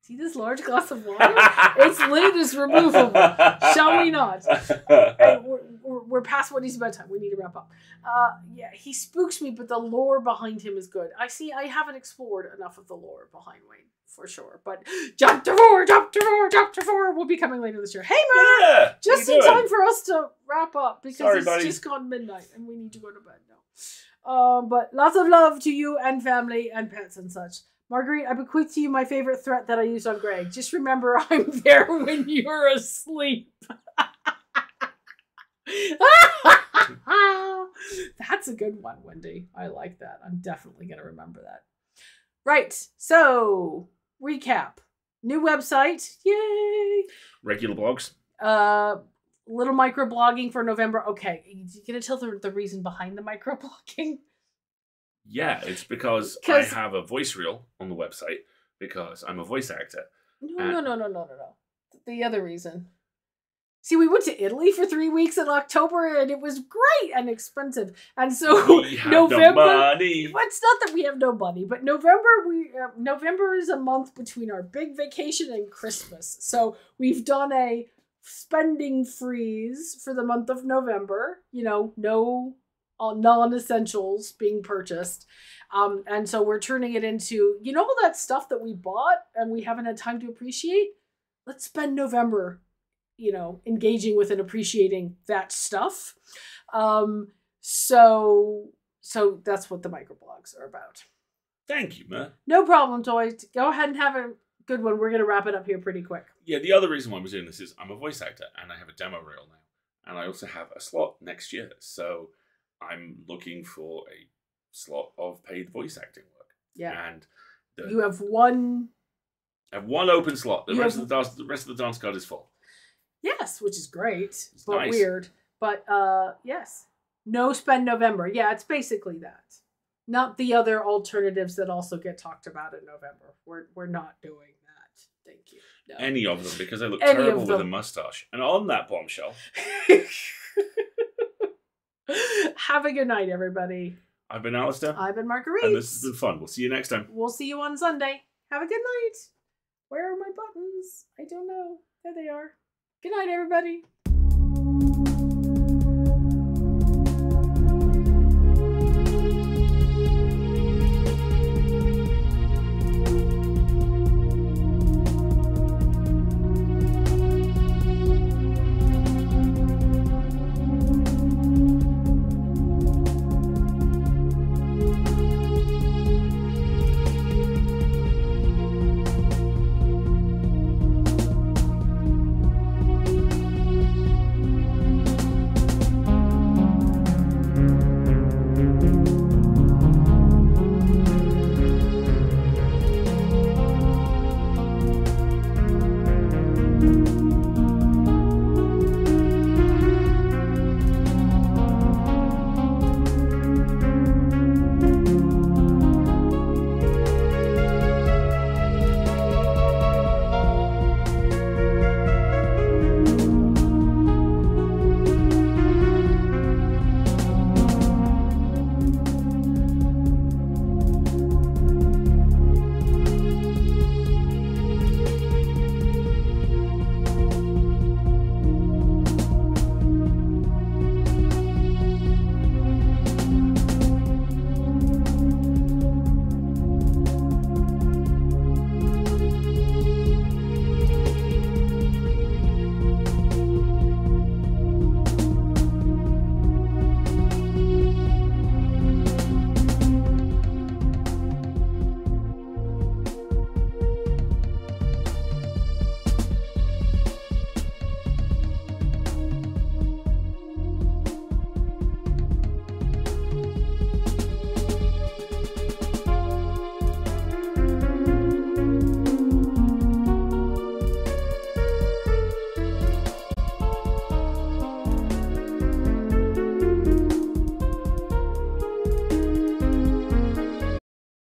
Speaker 1: See this large glass of water? Its lid is removable. Shall we not? We're past Woody's bedtime. We need to wrap up. Yeah, he spooks me, but the lore behind him is good. I haven't explored enough of the lore behind Wayne, for sure. But Chapter 4 will be coming later this year. Hey, man!
Speaker 2: Yeah,
Speaker 1: just in time for us to wrap up, because it's just gone midnight and we need to go to bed now. But lots of love to you and family and pets and such. Marguerite, I bequeath to you my favorite threat that I used on Greg. Just remember, I'm there when you're asleep. That's a good one, Wendy. I like that. I'm definitely going to remember that. Right. So, recap. New website. Yay.
Speaker 2: Regular blogs.
Speaker 1: Little microblogging for November. Okay. You going to tell the reason behind the microblogging?
Speaker 2: Yeah, it's because I have a voice reel on the website because I'm a voice actor.
Speaker 1: No. The other reason. See, we went to Italy for 3 weeks in October and it was great and expensive. And so
Speaker 2: we have
Speaker 1: November.
Speaker 2: No money.
Speaker 1: Well, it's not that we have no money, but November is a month between our big vacation and Christmas. So we've done a spending freeze for the month of November. You know, no non-essentials being purchased. And so we're turning it into, you know, all that stuff that we bought and we haven't had time to appreciate? Let's spend November, you know, engaging with and appreciating that stuff. So that's what the microblogs are about.
Speaker 2: Thank you, Mer.
Speaker 1: No problem, Toy. Go ahead and have a good one. We're going to wrap it up here pretty quick.
Speaker 2: Yeah, the other reason why we're doing this is I'm a voice actor and I have a demo reel now. And I also have a slot next year. So I'm looking for a slot of paid voice acting work.
Speaker 1: Yeah.
Speaker 2: And
Speaker 1: you have one...
Speaker 2: I have one open slot. The rest of the dance card is full.
Speaker 1: Yes, which is great.
Speaker 2: It's
Speaker 1: but
Speaker 2: nice.
Speaker 1: Weird. But yes. No spend November. Yeah, it's basically that. Not the other alternatives that also get talked about in November. We're not doing that. Thank you. No.
Speaker 2: Any of them, because I look terrible with a mustache. And on that bombshell.
Speaker 1: Have a good night, everybody.
Speaker 2: I've been Alistair.
Speaker 1: I've been Marguerite.
Speaker 2: And this has been fun. We'll see you next time.
Speaker 1: We'll see you on Sunday. Have a good night. Where are my buttons? I don't know. There they are. Good night, everybody.